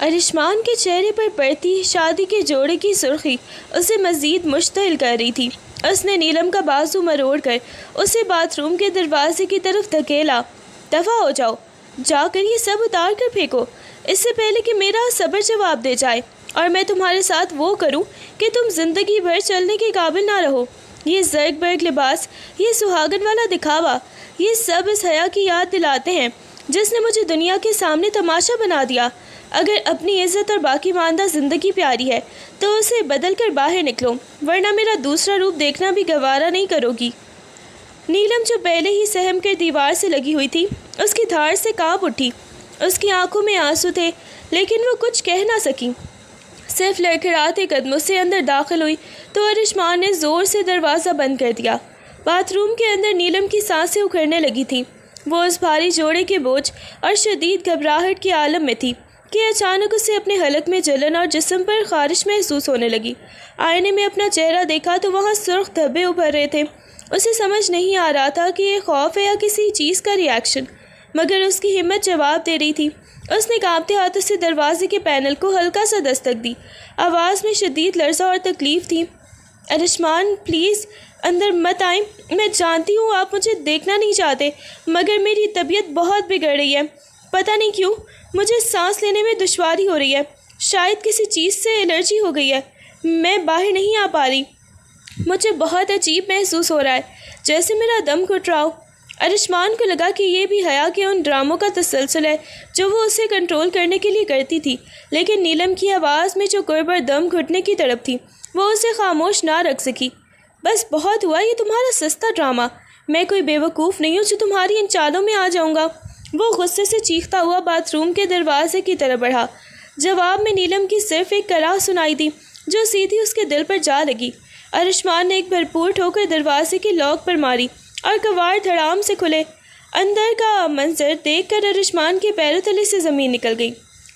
ارشمان کے چہرے پر پڑتی شادی کے جوڑے کی سرخی اسے مزید مشتعل کر رہی تھی۔ اس نے نیلم کا بازو مروڑ کر اسے باتھ روم کے دروازے کی طرف دھکیلا۔ دفع ہو جاؤ، جا کر یہ سب اتار کر پھینکو، اس سے پہلے کہ میرا صبر جواب دے جائے اور میں تمہارے ساتھ وہ کروں کہ تم زندگی بھر چلنے کے قابل نہ رہو۔ یہ زرگ برگ لباس، یہ سہاگن والا دکھاوا، یہ سب اس حیا کی یاد دلاتے ہیں جس نے مجھے دنیا کے سامنے تماشا بنا دیا۔ اگر اپنی عزت اور باقی ماندہ زندگی پیاری ہے تو اسے بدل کر باہر نکلو، ورنہ میرا دوسرا روپ دیکھنا بھی گوارا نہیں کرو گی۔ نیلم جو پہلے ہی سہم کر دیوار سے لگی ہوئی تھی، اس کی دھاڑ سے کانپ اٹھی۔ اس کی آنکھوں میں آنسو تھے لیکن وہ کچھ کہہ نہ سکی، صرف لڑکھڑاتے قدموں سے اندر داخل ہوئی تو ارشمان نے زور سے دروازہ بند کر دیا۔ باتھ روم کے اندر نیلم کی سانسیں اکھڑنے لگی تھیں۔ وہ اس بھاری جوڑے کے بوجھ اور شدید گھبراہٹ کے عالم میں تھی کہ اچانک اسے اپنے حلق میں جلن اور جسم پر خارش محسوس ہونے لگی۔ آئینے میں اپنا چہرہ دیکھا تو وہاں سرخ دھبے ابھر رہے تھے۔ اسے سمجھ نہیں آ رہا تھا کہ یہ خوف ہے یا کسی چیز کا ری ایکشن، مگر اس کی ہمت جواب دے رہی تھی۔ اس نے کانپتے ہاتھوں سے دروازے کے پینل کو ہلکا سا دستک دی۔ آواز میں شدید لرزہ اور تکلیف تھی۔ ارشمان پلیز اندر مت آئیں، میں جانتی ہوں آپ مجھے دیکھنا نہیں چاہتے، مگر میری طبیعت بہت بگڑ رہی ہے۔ پتہ نہیں کیوں مجھے سانس لینے میں دشواری ہو رہی ہے، شاید کسی چیز سے الرجی ہو گئی ہے، میں باہر نہیں آ پا رہی، مجھے بہت عجیب محسوس ہو رہا ہے جیسے میرا دم گھٹ رہا ہو۔ ارشمان کو لگا کہ یہ بھی حیا کے ان ڈراموں کا تسلسل ہے جو وہ اسے کنٹرول کرنے کے لیے کرتی تھی، لیکن نیلم کی آواز میں جو قرب اور دم گھٹنے کی تڑپ تھی وہ اسے خاموش نہ رکھ سکی۔ بس بہت ہوا یہ تمہارا سستا ڈرامہ، میں کوئی بیوقوف نہیں ہوں جو تمہاری ان چالوں میں آ جاؤں گا۔ وہ غصے سے چیختا ہوا باتھ روم کے دروازے کی طرف بڑھا۔ جواب میں نیلم کی صرف ایک کراہ سنائی دی جو سیدھی اس کے دل پر جا لگی۔ ارشمان نے ایک بھرپور ٹھوکر دروازے کے لاک پر ماری اور کواڑ دھڑام سے کھلے۔ اندر کا منظر دیکھ کر ارشمان کے پیروں تلے سے زمین نکل گئی۔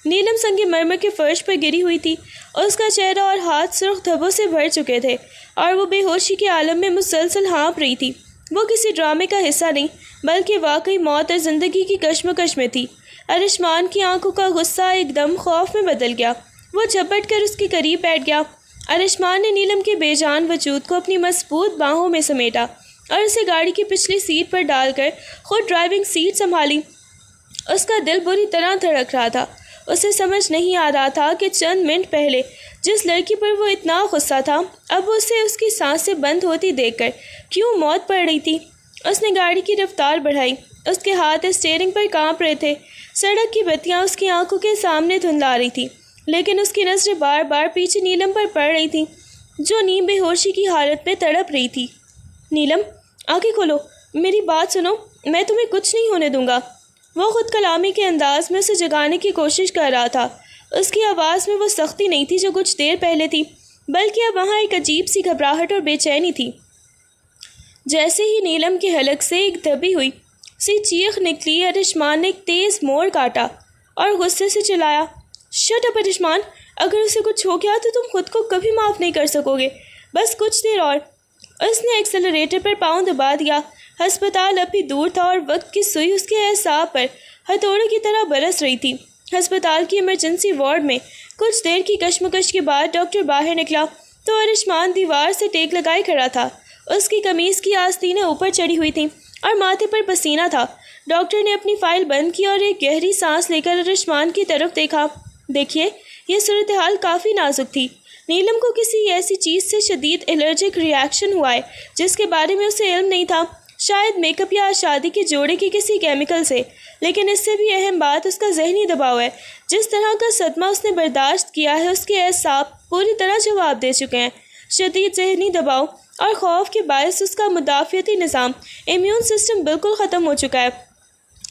نیلم سنگ مرمر کے فرش پر گری ہوئی تھی، اس کا چہرہ اور ہاتھ سرخ دھبوں سے بھر چکے تھے اور وہ بے ہوشی کے عالم میں مسلسل ہانپ رہی تھی۔ وہ کسی ڈرامے کا حصہ نہیں بلکہ واقعی موت اور زندگی کی کشمکش میں تھی۔ ارشمان کی آنکھوں کا غصہ ایک دم خوف میں بدل گیا۔ وہ جھپٹ کر اس کے قریب بیٹھ گیا۔ ارشمان نے نیلم کے بے جان وجود کو اپنی مضبوط باہوں میں سمیٹا اور اسے گاڑی کی پچھلی سیٹ پر ڈال کر خود ڈرائیونگ سیٹ سنبھالی۔ اس کا دل بری طرح دھڑک رہا تھا۔ اسے سمجھ نہیں آ رہا تھا کہ چند منٹ پہلے جس لڑکی پر وہ اتنا غصہ تھا، اب اسے اس کی سانسیں بند ہوتی دیکھ کر کیوں موت پڑ رہی تھی۔ اس نے گاڑی کی رفتار بڑھائی، اس کے ہاتھ اسٹیئرنگ پر کانپ رہے تھے۔ سڑک کی بتیاں اس کی آنکھوں کے سامنے دھندلا رہی تھی، لیکن اس کی نظریں بار بار پیچھے نیلم پر پڑ رہی تھیں جو نیم بے ہوشی کی حالت میں تڑپ رہی تھی۔ نیلم آنکھیں کھولو، میری بات سنو، میں تمہیں کچھ نہیں ہونے دوں گا۔ وہ خود کلامی کے انداز میں اسے جگانے کی کوشش کر رہا تھا۔ اس کی آواز میں وہ سختی نہیں تھی جو کچھ دیر پہلے تھی، بلکہ اب وہاں ایک عجیب سی گھبراہٹ اور بے چینی تھی۔ جیسے ہی نیلم کے حلق سے ایک دبی ہوئی سی چیخ نکلی، ارشمان نے ایک تیز موڑ کاٹا اور غصے سے چلایا، شٹ اپ ارشمان، اگر اسے کچھ ہو گیا تو تم خود کو کبھی معاف نہیں کر سکو گے، بس کچھ دیر اور۔ اس نے ایکسلریٹر پر پاؤں دبا دیا۔ ہسپتال اب بھی دور تھا اور وقت کی سوئی اس کے اعصاب پر ہتھوڑے کی طرح برس رہی تھی۔ ہسپتال کی ایمرجنسی وارڈ میں کچھ دیر کی کشمکش کے بعد ڈاکٹر باہر نکلا تو ارشمان دیوار سے ٹیک لگائے کھڑا تھا۔ اس کی قمیض کی آستینیں اوپر چڑھی ہوئی تھیں اور ماتھے پر پسینہ تھا۔ ڈاکٹر نے اپنی فائل بند کی اور ایک گہری سانس لے کر ارشمان کی طرف دیکھا۔ دیکھیے، یہ صورتحال کافی نازک تھی۔ نیلم کو کسی ایسی چیز سے شدید الرجک ری ایکشن ہوا ہے جس کے بارے میں اسے علم نہیں تھا، شاید میک اپ یا شادی کے جوڑے کے کسی کیمیکل سے، لیکن اس سے بھی اہم بات اس کا ذہنی دباؤ ہے۔ جس طرح کا صدمہ اس نے برداشت کیا ہے، اس کے اعصاب پوری طرح جواب دے چکے ہیں۔ شدید ذہنی دباؤ اور خوف کے باعث اس کا مدافعتی نظام، امیون سسٹم بالکل ختم ہو چکا ہے،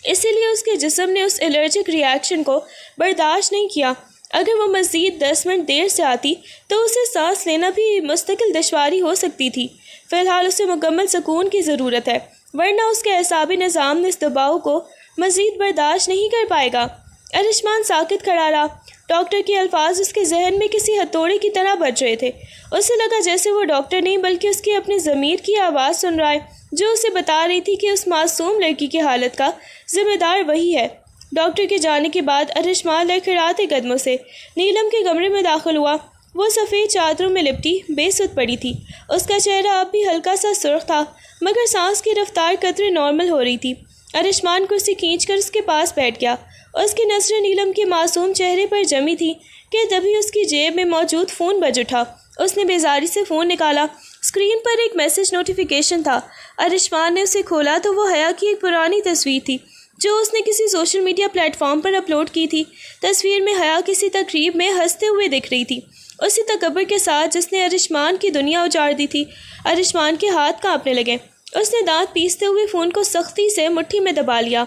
اسی لیے اس کے جسم نے اس الرجک ری ایکشن کو برداشت نہیں کیا۔ اگر وہ مزید 10 منٹ دیر سے آتی تو اسے سانس لینا بھی مستقل دشواری ہو سکتی تھی۔ فی الحال اسے مکمل سکون کی ضرورت ہے، ورنہ اس کے اعصابی نظام اس دباؤ کو مزید برداشت نہیں کر پائے گا۔ ارشمان ساکت کھڑا رہا۔ ڈاکٹر کے الفاظ اس کے ذہن میں کسی ہتھوڑے کی طرح بج رہے تھے۔ اسے لگا جیسے وہ ڈاکٹر نہیں بلکہ اس کی اپنے ضمیر کی آواز سن رہا ہے جو اسے بتا رہی تھی کہ اس معصوم لڑکی کی حالت کا ذمہ دار وہی ہے۔ ڈاکٹر کے جانے کے بعد ارشمان لڑکھڑاتے قدموں سے نیلم کے کمرے میں داخل ہوا۔ وہ سفید چادروں میں لپٹی بے سدھ پڑی تھی۔ اس کا چہرہ اب بھی ہلکا سا سرخ تھا، مگر سانس کی رفتار قدرے نارمل ہو رہی تھی۔ ارشمان کرسی کھینچ کر اس کے پاس بیٹھ گیا۔ اس کی نظریں نیلم کے معصوم چہرے پر جمی تھی کہ تبھی اس کی جیب میں موجود فون بج اٹھا۔ اس نے بیزاری سے فون نکالا۔ اسکرین پر ایک میسج نوٹیفیکیشن تھا۔ ارشمان نے اسے کھولا تو وہ حیا کی ایک پرانی تصویر تھی جو اس نے کسی سوشل میڈیا پلیٹ فارم پر اپلوڈ کی تھی۔ تصویر میں حیا کسی تقریب میں ہنستے ہوئے دکھ رہی تھی، اسی تکبر کے ساتھ جس نے ارشمان کی دنیا اجاڑ دی تھی۔ ارشمان کے ہاتھ کانپنے لگے۔ اس نے دانت پیستے ہوئے فون کو سختی سے مٹھی میں دبا لیا۔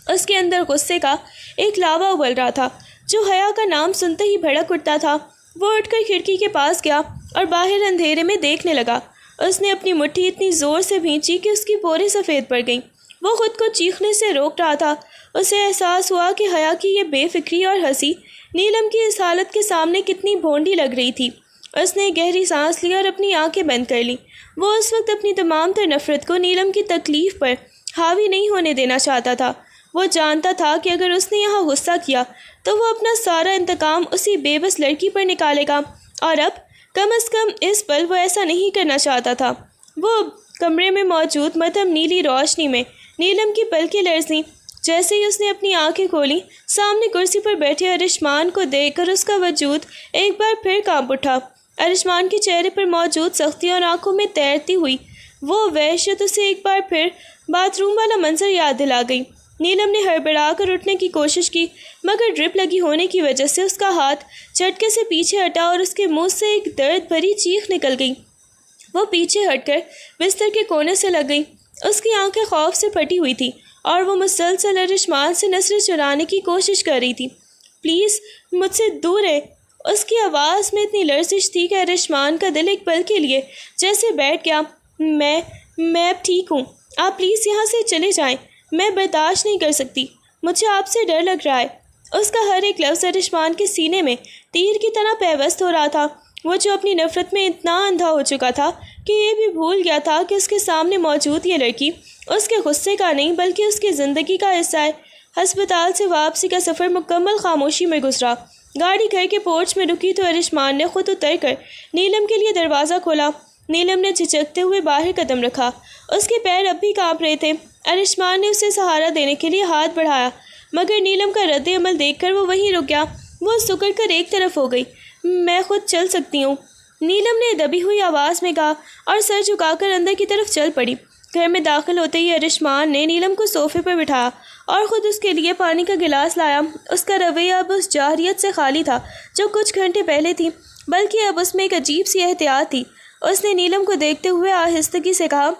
اس کے اندر غصے کا ایک لاوا ابل رہا تھا جو حیا کا نام سنتے ہی بھڑک اٹھتا تھا۔ وہ اٹھ کر کھڑکی کے پاس گیا اور باہر اندھیرے میں دیکھنے لگا۔ اس نے اپنی مٹھی اتنی زور سے بھینچی کہ اس کی پورے سفید پڑ گئیں۔ وہ خود کو چیخنے سے روک رہا تھا۔ اسے احساس ہوا کہ حیا کی یہ بے فکری اور ہنسی نیلم کی اس حالت کے سامنے کتنی بھونڈی لگ رہی تھی۔ اس نے گہری سانس لی اور اپنی آنکھیں بند کر لیں۔ وہ اس وقت اپنی تمام تر نفرت کو نیلم کی تکلیف پر حاوی نہیں ہونے دینا چاہتا تھا۔ وہ جانتا تھا کہ اگر اس نے یہاں غصہ کیا تو وہ اپنا سارا انتقام اسی بے بس لڑکی پر نکالے گا، اور اب کم از کم اس پل وہ ایسا نہیں کرنا چاہتا تھا۔ وہ کمرے میں موجود مدھم نیلی روشنی میں نیلم کی پلکیں لرزیں۔ جیسے ہی اس نے اپنی آنکھیں کھولیں، سامنے کرسی پر بیٹھے ارشمان کو دیکھ کر اس کا وجود ایک بار پھر کانپ اٹھا۔ ارشمان کے چہرے پر موجود سختی اور آنکھوں میں تیرتی ہوئی وہ وحشت اسے ایک بار پھر باتھ روم والا منظر یاد دلا گئی۔ نیلم نے ہڑبڑا کر اٹھنے کی کوشش کی، مگر ڈرپ لگی ہونے کی وجہ سے اس کا ہاتھ جھٹکے سے پیچھے ہٹا اور اس کے منہ سے ایک درد بھری چیخ نکل گئی۔ وہ پیچھے ہٹ کر بستر کے کونے سے لگ گئی۔ اس کی آنکھیں خوف سے پھٹی ہوئی تھیں اور وہ مسلسل ارشمان سے نظریں چرانے کی کوشش کر رہی تھی۔ پلیز مجھ سے دور رہے۔ اس کی آواز میں اتنی لرزش تھی کہ ارشمان کا دل ایک پل کے لیے جیسے بیٹھ گیا۔ میں اب ٹھیک ہوں، آپ پلیز یہاں سے چلے جائیں، میں برداشت نہیں کر سکتی، مجھے آپ سے ڈر لگ رہا ہے۔ اس کا ہر ایک لفظ ارشمان کے سینے میں تیر کی طرح پیوست ہو رہا تھا۔ وہ جو اپنی نفرت میں اتنا اندھا ہو چکا تھا کہ یہ بھی بھول گیا تھا کہ اس کے سامنے موجود یہ لڑکی اس کے غصے کا نہیں بلکہ اس کی زندگی کا حصہ ہے۔ ہسپتال سے واپسی کا سفر مکمل خاموشی میں گزرا۔ گاڑی گھر کے پورچ میں رکی تو ارشمان نے خود اتر کر نیلم کے لیے دروازہ کھولا۔ نیلم نے جھجکتے ہوئے باہر قدم رکھا۔ اس کے پیر اب بھی کانپ رہے تھے۔ ارشمان نے اسے سہارا دینے کے لیے ہاتھ بڑھایا، مگر نیلم کا رد عمل دیکھ کر وہ وہیں رک گیا۔ وہ سکڑ کر ایک طرف ہو گئی۔ میں خود چل سکتی ہوں، نیلم نے دبی ہوئی آواز میں کہا اور سر جھکا کر اندر کی طرف چل پڑی۔ گھر میں داخل ہوتے ہی ارشمان نے نیلم کو صوفے پر بٹھایا اور خود اس کے لیے پانی کا گلاس لایا۔ اس کا رویہ اب اس جارحیت سے خالی تھا جو کچھ گھنٹے پہلے تھی، بلکہ اب اس میں ایک عجیب سی احتیاط تھی۔ اس نے نیلم کو دیکھتے ہوئے آہستگی سے کہا،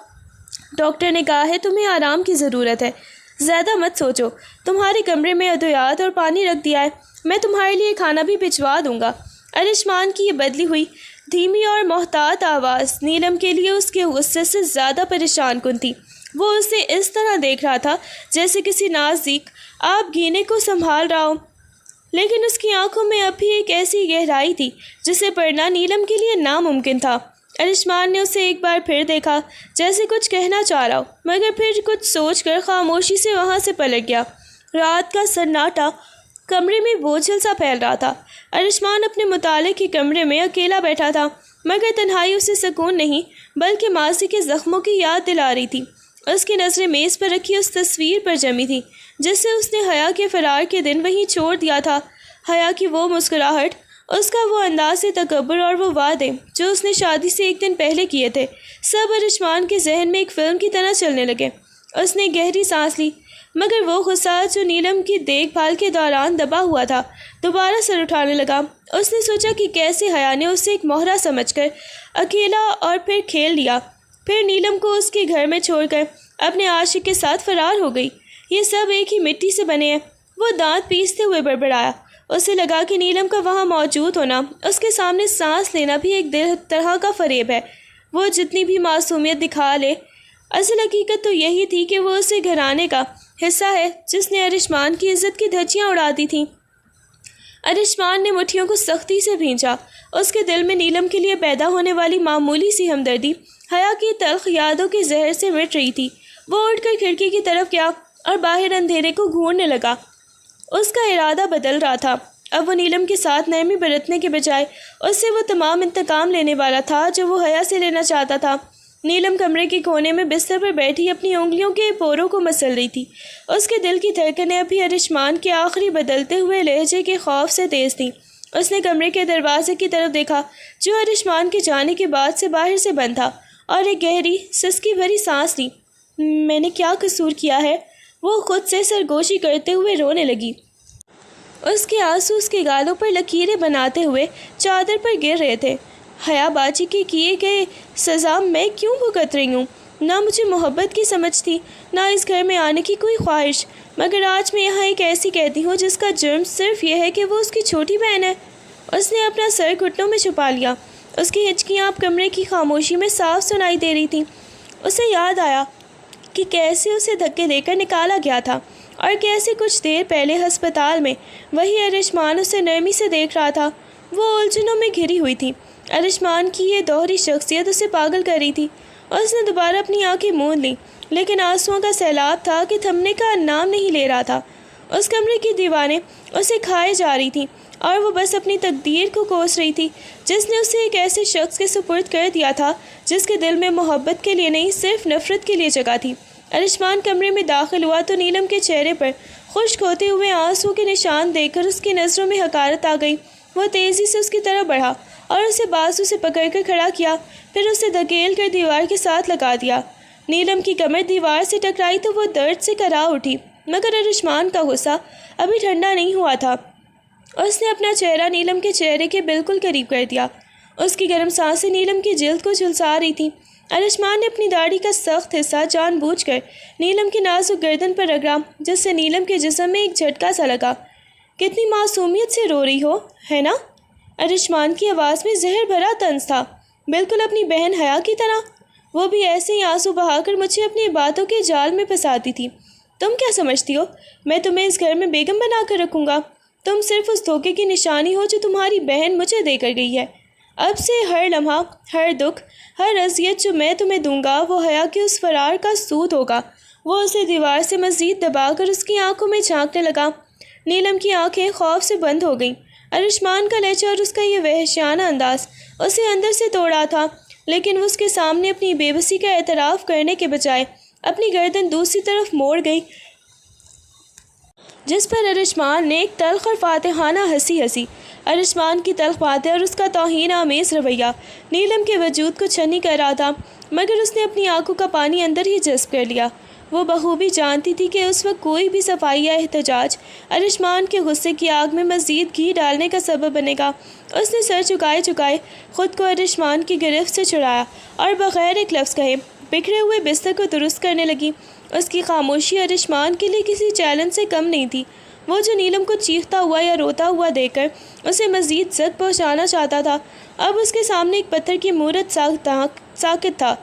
ڈاکٹر نے کہا ہے تمہیں آرام کی ضرورت ہے، زیادہ مت سوچو، تمہارے کمرے میں ادویات اور پانی رکھ دیا ہے، میں تمہارے لیے کھانا بھی بھجوا دوں گا۔ ارشمان کی یہ بدلی ہوئی دھیمی اور محتاط آواز نیلم کے لیے اس کے غصے سے زیادہ پریشان کن تھی۔ وہ اسے اس طرح دیکھ رہا تھا جیسے کسی نازک آپ گینے کو سنبھال رہا ہو، لیکن اس کی آنکھوں میں اب بھی ایک ایسی گہرائی تھی جسے پڑھنا نیلم کے لیے ناممکن تھا۔ ارشمان نے اسے ایک بار پھر دیکھا جیسے کچھ کہنا چاہ رہا ہو، مگر پھر کچھ سوچ کر خاموشی سے وہاں سے پلٹ گیا۔ رات کا سناٹا کمرے میں بوجھل سا پھیل رہا تھا۔ ارشمان اپنے مطالعے کے کمرے میں اکیلا بیٹھا تھا، مگر تنہائی اسے سکون نہیں بلکہ ماضی کے زخموں کی یاد دلا رہی تھی۔ اس کی نظریں میز پر رکھی اس تصویر پر جمی تھی جس سے اس نے حیا کے فرار کے دن وہیں چھوڑ دیا تھا۔ حیا کی وہ مسکراہٹ، اس کا وہ انداز تکبر اور وہ وعدے جو اس نے شادی سے ایک دن پہلے کیے تھے، سب ارشمان کے ذہن میں ایک فلم کی طرح چلنے لگے۔ اس نے گہری سانس لی، مگر وہ غصہ جو نیلم کی دیکھ بھال کے دوران دبا ہوا تھا دوبارہ سر اٹھانے لگا۔ اس نے سوچا کہ کیسے حیا نے اسے ایک مہرا سمجھ کر اکیلا اور پھر کھیل لیا، پھر نیلم کو اس کے گھر میں چھوڑ کر اپنے عاشق کے ساتھ فرار ہو گئی۔ یہ سب ایک ہی مٹی سے بنے ہیں۔ وہ دانت پیستے ہوئے بڑبڑایا۔ اسے لگا کہ نیلم کا وہاں موجود ہونا، اس کے سامنے سانس لینا بھی ایک طرح کا فریب ہے۔ وہ جتنی بھی معصومیت دکھا لے، اصل حقیقت تو یہی تھی کہ وہ اسے گھرانے کا حصہ ہے جس نے ارشمان کی عزت کی دھجیاں اڑا دی تھیں۔ ارشمان نے مٹھیوں کو سختی سے بھینچا۔ اس کے دل میں نیلم کے لیے پیدا ہونے والی معمولی سی ہمدردی حیا کی تلخ یادوں کے زہر سے مٹ رہی تھی۔ وہ اٹھ کر کھڑکی کی طرف گیا اور باہر اندھیرے کو گھورنے لگا۔ اس کا ارادہ بدل رہا تھا۔ اب وہ نیلم کے ساتھ نرمی برتنے کے بجائے اس سے وہ تمام انتقام لینے والا تھا جو وہ حیا سے لینا چاہتا تھا۔ نیلم کمرے کے کونے میں بستر پر بیٹھی اپنی انگلیوں کے پوروں کو مسل رہی تھی۔ اس کے دل کی دھڑکنیں ابھی ارشمان کے آخری بدلتے ہوئے لہجے کے خوف سے تیز تھیں۔ اس نے کمرے کے دروازے کی طرف دیکھا جو ارشمان کے جانے کے بعد سے باہر سے بند تھا، اور ایک گہری سسکی بھری سانس لی۔ میں نے کیا قصور کیا ہے؟ وہ خود سے سرگوشی کرتے ہوئے رونے لگی۔ اس کے آنسو اس کے گالوں پر لکیریں بناتے ہوئے چادر پر گر رہے تھے۔ حیا باجی کے کیے گئے سزا میں کیوں بھگت رہی ہوں؟ نہ مجھے محبت کی سمجھ تھی، نہ اس گھر میں آنے کی کوئی خواہش، مگر آج میں یہاں ایک ایسی قیدی ہوں جس کا جرم صرف یہ ہے کہ وہ اس کی چھوٹی بہن ہے۔ اس نے اپنا سر گھٹنوں میں چھپا لیا۔ اس کی ہچکیاں اب کمرے کی خاموشی میں صاف سنائی دے رہی تھیں۔ اسے یاد آیا کہ کیسے اسے دھکے دے کر نکالا گیا تھا، اور کیسے کچھ دیر پہلے ہسپتال میں وہی ارشمان اسے نرمی سے دیکھ رہا تھا۔ وہ الجھنوں میں گھری ہوئی تھی۔ ارشمان کی یہ دوہری شخصیت اسے پاگل کر رہی تھی۔ اس نے دوبارہ اپنی آنکھیں موند لیں، لیکن آنسوؤں کا سیلاب تھا کہ تھمنے کا نام نہیں لے رہا تھا۔ اس کمرے کی دیواریں اسے کھائے جا رہی تھیں، اور وہ بس اپنی تقدیر کو کوس رہی تھی جس نے اسے ایک ایسے شخص کے سپرد کر دیا تھا جس کے دل میں محبت کے لیے نہیں، صرف نفرت کے لیے جگہ تھی۔ ارشمان کمرے میں داخل ہوا تو نیلم کے چہرے پر خشک ہوتے ہوئے آنسو کے نشان دیکھ کر اس کی نظروں میں حقارت آ گئی۔ وہ تیزی سے اس کی طرف بڑھا اور اسے بازو سے پکڑ کر کھڑا کیا، پھر اسے دھکیل کر دیوار کے ساتھ لگا دیا۔ نیلم کی کمر دیوار سے ٹکرائی تو وہ درد سے کرا اٹھی، مگر ارشمان کا غصہ ابھی ٹھنڈا نہیں ہوا تھا۔ اس نے اپنا چہرہ نیلم کے چہرے کے بالکل قریب کر دیا۔ اس کی گرم سانسیں نیلم کی جلد کو جھلسا رہی تھیں۔ ارشمان نے اپنی داڑھی کا سخت حصہ جان بوجھ کر نیلم کی نازک گردن پر رگڑا، جس سے نیلم کے جسم میں ایک جھٹکا سا لگا۔ کتنی معصومیت سے رو رہی ہو، ہے نا؟ ارشمان کی آواز میں زہر بھرا طنز تھا، بالکل اپنی بہن حیا کی طرح۔ وہ بھی ایسے ہی آنسو بہا کر مجھے اپنی باتوں کے جال میں پھنساتی تھی۔ تم کیا سمجھتی ہو میں تمہیں اس گھر میں بیگم بنا کر رکھوں گا؟ تم صرف اس دھوکے کی نشانی ہو جو تمہاری بہن مجھے دے کر گئی ہے۔ اب سے ہر لمحہ، ہر دکھ، ہر اذیت جو میں تمہیں دوں گا وہ حیا کے اس فرار کا سود ہوگا۔ وہ اسے دیوار سے مزید دبا کر اس کی آنکھوں میں جھانکنے لگا۔ نیلم کی آنکھیں خوف سے بند ہو گئیں۔ ارشمان کا لہجہ اور اس کا یہ وحشیانہ انداز اسے اندر سے توڑا تھا، لیکن وہ اس کے سامنے اپنی بے بسی کا اعتراف کرنے کے بجائے اپنی گردن دوسری طرف موڑ گئی، جس پر ارشمان نے ایک تلخ اور فاتحانہ ہنسی ہنسی۔ ارشمان کی تلخ باتیں اور اس کا توہین آمیز رویہ نیلم کے وجود کو چھنی کر رہا تھا، مگر اس نے اپنی آنکھوں کا پانی اندر ہی جذب کر لیا۔ وہ بخوبی جانتی تھی کہ اس وقت کوئی بھی صفائی یا احتجاج ارشمان کے غصے کی آگ میں مزید گھی ڈالنے کا سبب بنے گا۔ اس نے سر جھکائے جھکائے خود کو ارشمان کی گرفت سے چھڑایا اور بغیر ایک لفظ کہے بکھرے ہوئے بستر کو درست کرنے لگی۔ اس کی خاموشی ارشمان کے لیے کسی چیلنج سے کم نہیں تھی۔ وہ جو نیلم کو چیختا ہوا یا روتا ہوا دیکھ کر اسے مزید زد پہنچانا چاہتا تھا، اب اس کے سامنے ایک پتھر کی مورت ساکت تھا۔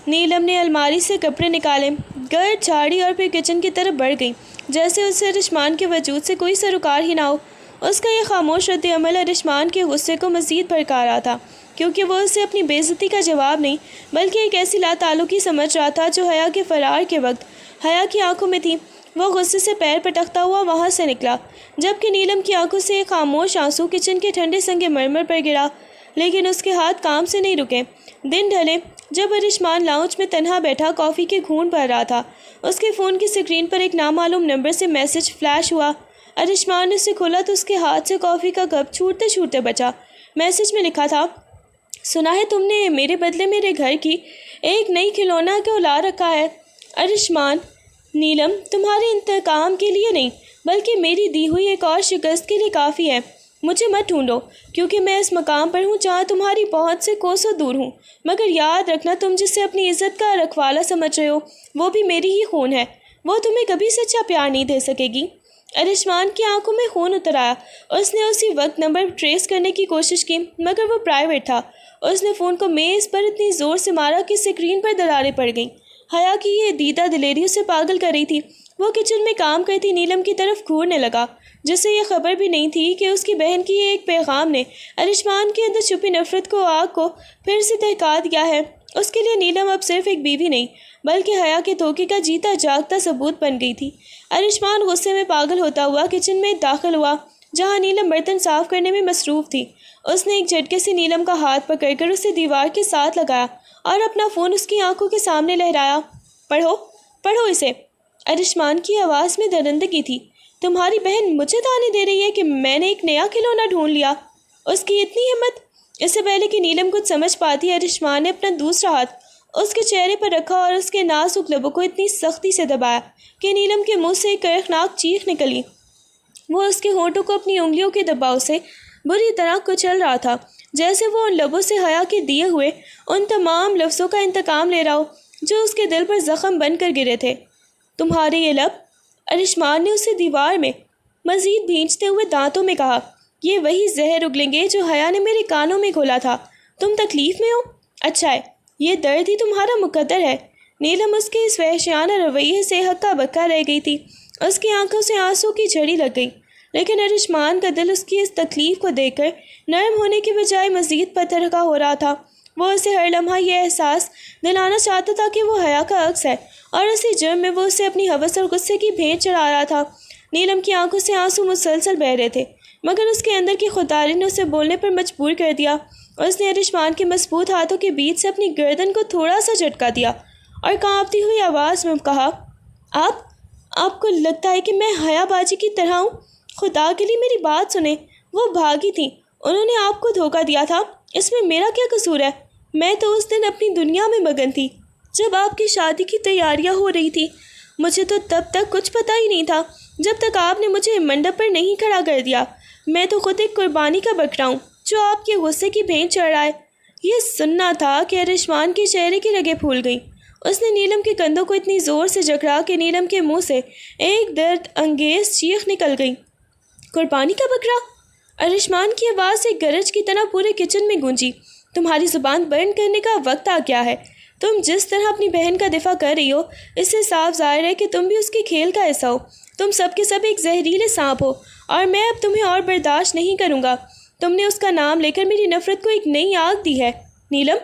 نیلم نے الماری سے کپڑے نکالے، گرد جھاڑی اور پھر کچن کی طرف بڑھ گئی، جیسے اسے ارشمان کے وجود سے کوئی سروکار ہی نہ ہو۔ اس کا یہ خاموش رد عمل ارشمان کے غصے کو مزید بھڑکا رہا تھا، کیونکہ وہ اسے اپنی بے عزتی کا جواب نہیں بلکہ ایک ایسی لاتعلقی سمجھ رہا تھا جو حیا کے فرار کے وقت حیا کی آنکھوں میں تھی۔ وہ غصے سے پیر پٹکتا ہوا وہاں سے نکلا، جبکہ نیلم کی آنکھوں سے ایک خاموش آنسو کچن کے ٹھنڈے سنگ مرمر پر گرا، لیکن اس کے ہاتھ کام سے نہیں رکے۔ دن ڈھلے جب ارشمان لاؤنج میں تنہا بیٹھا کافی کے گھونٹ بھر رہا تھا، اس کے فون کی اسکرین پر ایک نامعلوم نمبر سے میسج فلیش ہوا۔ ارشمان نے اسے کھولا تو اس کے ہاتھ سے کافی کا کپ چھوٹتے چھوٹتے بچا۔ میسج میں لکھا تھا، سنا ہے تم نے میرے بدلے میرے گھر کی ایک نئی کھلونا کو لا رکھا ہے۔ ارشمان، نیلم تمہارے انتقام کے لیے نہیں بلکہ میری دی ہوئی ایک اور شکست کے لیے کافی ہے۔ مجھے مت ڈھونڈو، کیونکہ میں اس مقام پر ہوں جہاں تمہاری پہنچ سے کوسوں دور ہوں، مگر یاد رکھنا تم جسے اپنی عزت کا رکھوالا سمجھ رہے ہو وہ بھی میری ہی خون ہے۔ وہ تمہیں کبھی سچا پیار نہیں دے سکے گی۔ ارشمان کی آنکھوں میں خون اتر آیا۔ اس نے اسی وقت نمبر ٹریس کرنے کی کوشش کی، مگر وہ پرائیویٹ تھا۔ اس نے فون کو میز پر اتنی زور سے مارا کہ اسکرین پر دراڑیں پڑ گئیں۔ حیا کی یہ دیدہ دلیری اسے پاگل کر رہی تھی۔ وہ کچن میں کام کرتی نیلم کی طرف گھورنے لگا، جسے یہ خبر بھی نہیں تھی کہ اس کی بہن کی ایک پیغام نے ارشمان کے اندر چھپی نفرت کو آگ کو پھر سے دہکا دیا ہے۔ اس کے لیے نیلم اب صرف ایک بیوی نہیں بلکہ حیا کے دھوکے کا جیتا جاگتا ثبوت بن گئی تھی۔ ارشمان غصے میں پاگل ہوتا ہوا کچن میں داخل ہوا جہاں نیلم برتن صاف کرنے میں مصروف تھی۔ اس نے ایک جھٹکے سے نیلم کا ہاتھ پکڑ کر اسے دیوار کے ساتھ لگایا اور اپنا فون اس کی آنکھوں کے سامنے لہرایا۔ پڑھو پڑھو اسے۔ ارشمان کی آواز میں درندگی تھی۔ تمہاری بہن مجھے تانے دے رہی ہے کہ میں نے ایک نیا کھلونا ڈھونڈ لیا۔ اس کی اتنی ہمت! اس سے پہلے کہ نیلم کچھ سمجھ پاتی ارشمان نے اپنا دوسرا ہاتھ اس کے چہرے پر رکھا اور اس کے نازک لبوں کو اتنی سختی سے دبایا کہ نیلم کے منہ سے ایک کرخناک چیخ نکلی۔ وہ اس کے ہونٹوں کو اپنی انگلیوں کے دباؤ سے بری طرح کچل رہا تھا، جیسے وہ ان لبوں سے حیا کے دیے ہوئے ان تمام لفظوں کا انتقام لے رہا ہو جو اس کے دل پر زخم بن کر گرے تھے۔ تمہارے یہ لب، ارشمان نے اسے دیوار میں مزید بھینچتے ہوئے دانتوں میں کہا، یہ وہی زہر اگلیں گے جو حیا نے میرے کانوں میں گھولا تھا۔ تم تکلیف میں ہو؟ اچھا ہے، یہ درد ہی تمہارا مقدر ہے۔ نیلم اس کے اس وحشیانہ رویے سے ہکا بکا رہ گئی تھی۔ اس کی آنکھوں سے آنسو کی جھڑی لگ گئی، لیکن ارشمان کا دل اس کی اس تکلیف کو دیکھ کر نرم ہونے کے بجائے مزید پتھر کا ہو رہا تھا۔ وہ اسے ہر لمحہ یہ احساس دلانا چاہتا تھا کہ وہ حیا کا عکس ہے، اور اسی جرم میں وہ اسے اپنی ہوس اور غصے کی بھیٹ چڑھا رہا تھا۔ نیلم کی آنکھوں سے آنسو مسلسل بہہ رہے تھے، مگر اس کے اندر کی خودداری نے اسے بولنے پر مجبور کر دیا۔ اس نے ارشمان کے مضبوط ہاتھوں کے بیچ سے اپنی گردن کو تھوڑا سا جھٹکا دیا اور کانپتی ہوئی آواز میں کہا، آپ کو لگتا ہے کہ میں حیا باجی کی طرح ہوں؟ خدا کے لیے میری بات سنیں، وہ بھاگی تھیں، انہوں نے آپ کو دھوکہ دیا تھا، اس میں میرا کیا قصور ہے؟ میں تو اس دن اپنی دنیا میں مگن تھی جب آپ کی شادی کی تیاریاں ہو رہی تھی۔ مجھے تو تب تک کچھ پتہ ہی نہیں تھا جب تک آپ نے مجھے منڈپ پر نہیں کھڑا کر دیا۔ میں تو خود ایک قربانی کا بکرا ہوں جو آپ کے غصے کی بھینٹ چڑھ رہا ہے۔ یہ سننا تھا کہ ارشمان کے چہرے کی رگیں پھول گئیں۔ اس نے نیلم کے کندھوں کو اتنی زور سے جکڑا کہ نیلم کے منہ سے ایک درد انگیز چیخ نکل گئی۔ قربانی کا بکرا؟ ارشمان کی آواز ایک گرج کی طرح پورے کچن میں گونجی۔ تمہاری زبان بند کرنے کا وقت آ گیا ہے۔ تم جس طرح اپنی بہن کا دفاع کر رہی ہو، اس سے صاف ظاہر ہے کہ تم بھی اس کے کھیل کا حصہ ہو۔ تم سب کے سب ایک زہریلے سانپ ہو، اور میں اب تمہیں اور برداشت نہیں کروں گا۔ تم نے اس کا نام لے کر میری نفرت کو ایک نئی آگ دی ہے۔ نیلم!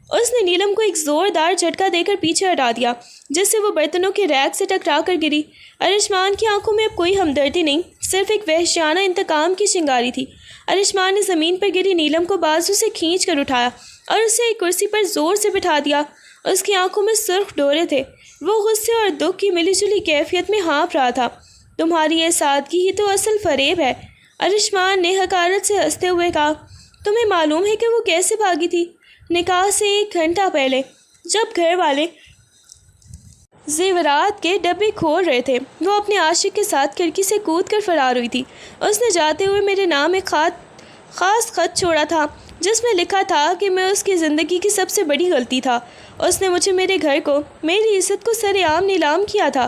اس نے نیلم کو ایک زوردار جھٹکا دے کر پیچھے ہٹا دیا، جس سے وہ برتنوں کے ریک سے ٹکرا کر گری۔ ارشمان کی آنکھوں میں اب کوئی ہمدردی نہیں، صرف ایک وحشیانہ انتقام کی چنگاری تھی۔ ارشمان نے زمین پر گری نیلم کو بازو سے کھینچ کر اٹھایا اور اسے ایک کرسی پر زور سے بٹھا دیا۔ اس کی آنکھوں میں سرخ ڈورے تھے، وہ غصے اور دکھ کی ملی جلی کیفیت میں ہانپ رہا تھا۔ تمہاری یہ سادگی ہی تو اصل فریب ہے، ارشمان نے حقارت سے ہنستے ہوئے کہا۔ تمہیں معلوم ہے کہ وہ کیسے بھاگی تھی؟ نکاح سے 1 گھنٹہ پہلے، جب گھر والے زیورات کے ڈبے کھول رہے تھے، وہ اپنے عاشق کے ساتھ کھڑکی سے کود کر فرار ہوئی تھی۔ اس نے جاتے ہوئے میرے نام ایک خاص خط چھوڑا تھا جس میں لکھا تھا کہ میں اس کی زندگی کی سب سے بڑی غلطی تھا۔ اس نے مجھے، میرے گھر کو، میری عزت کو سر عام نیلام کیا تھا۔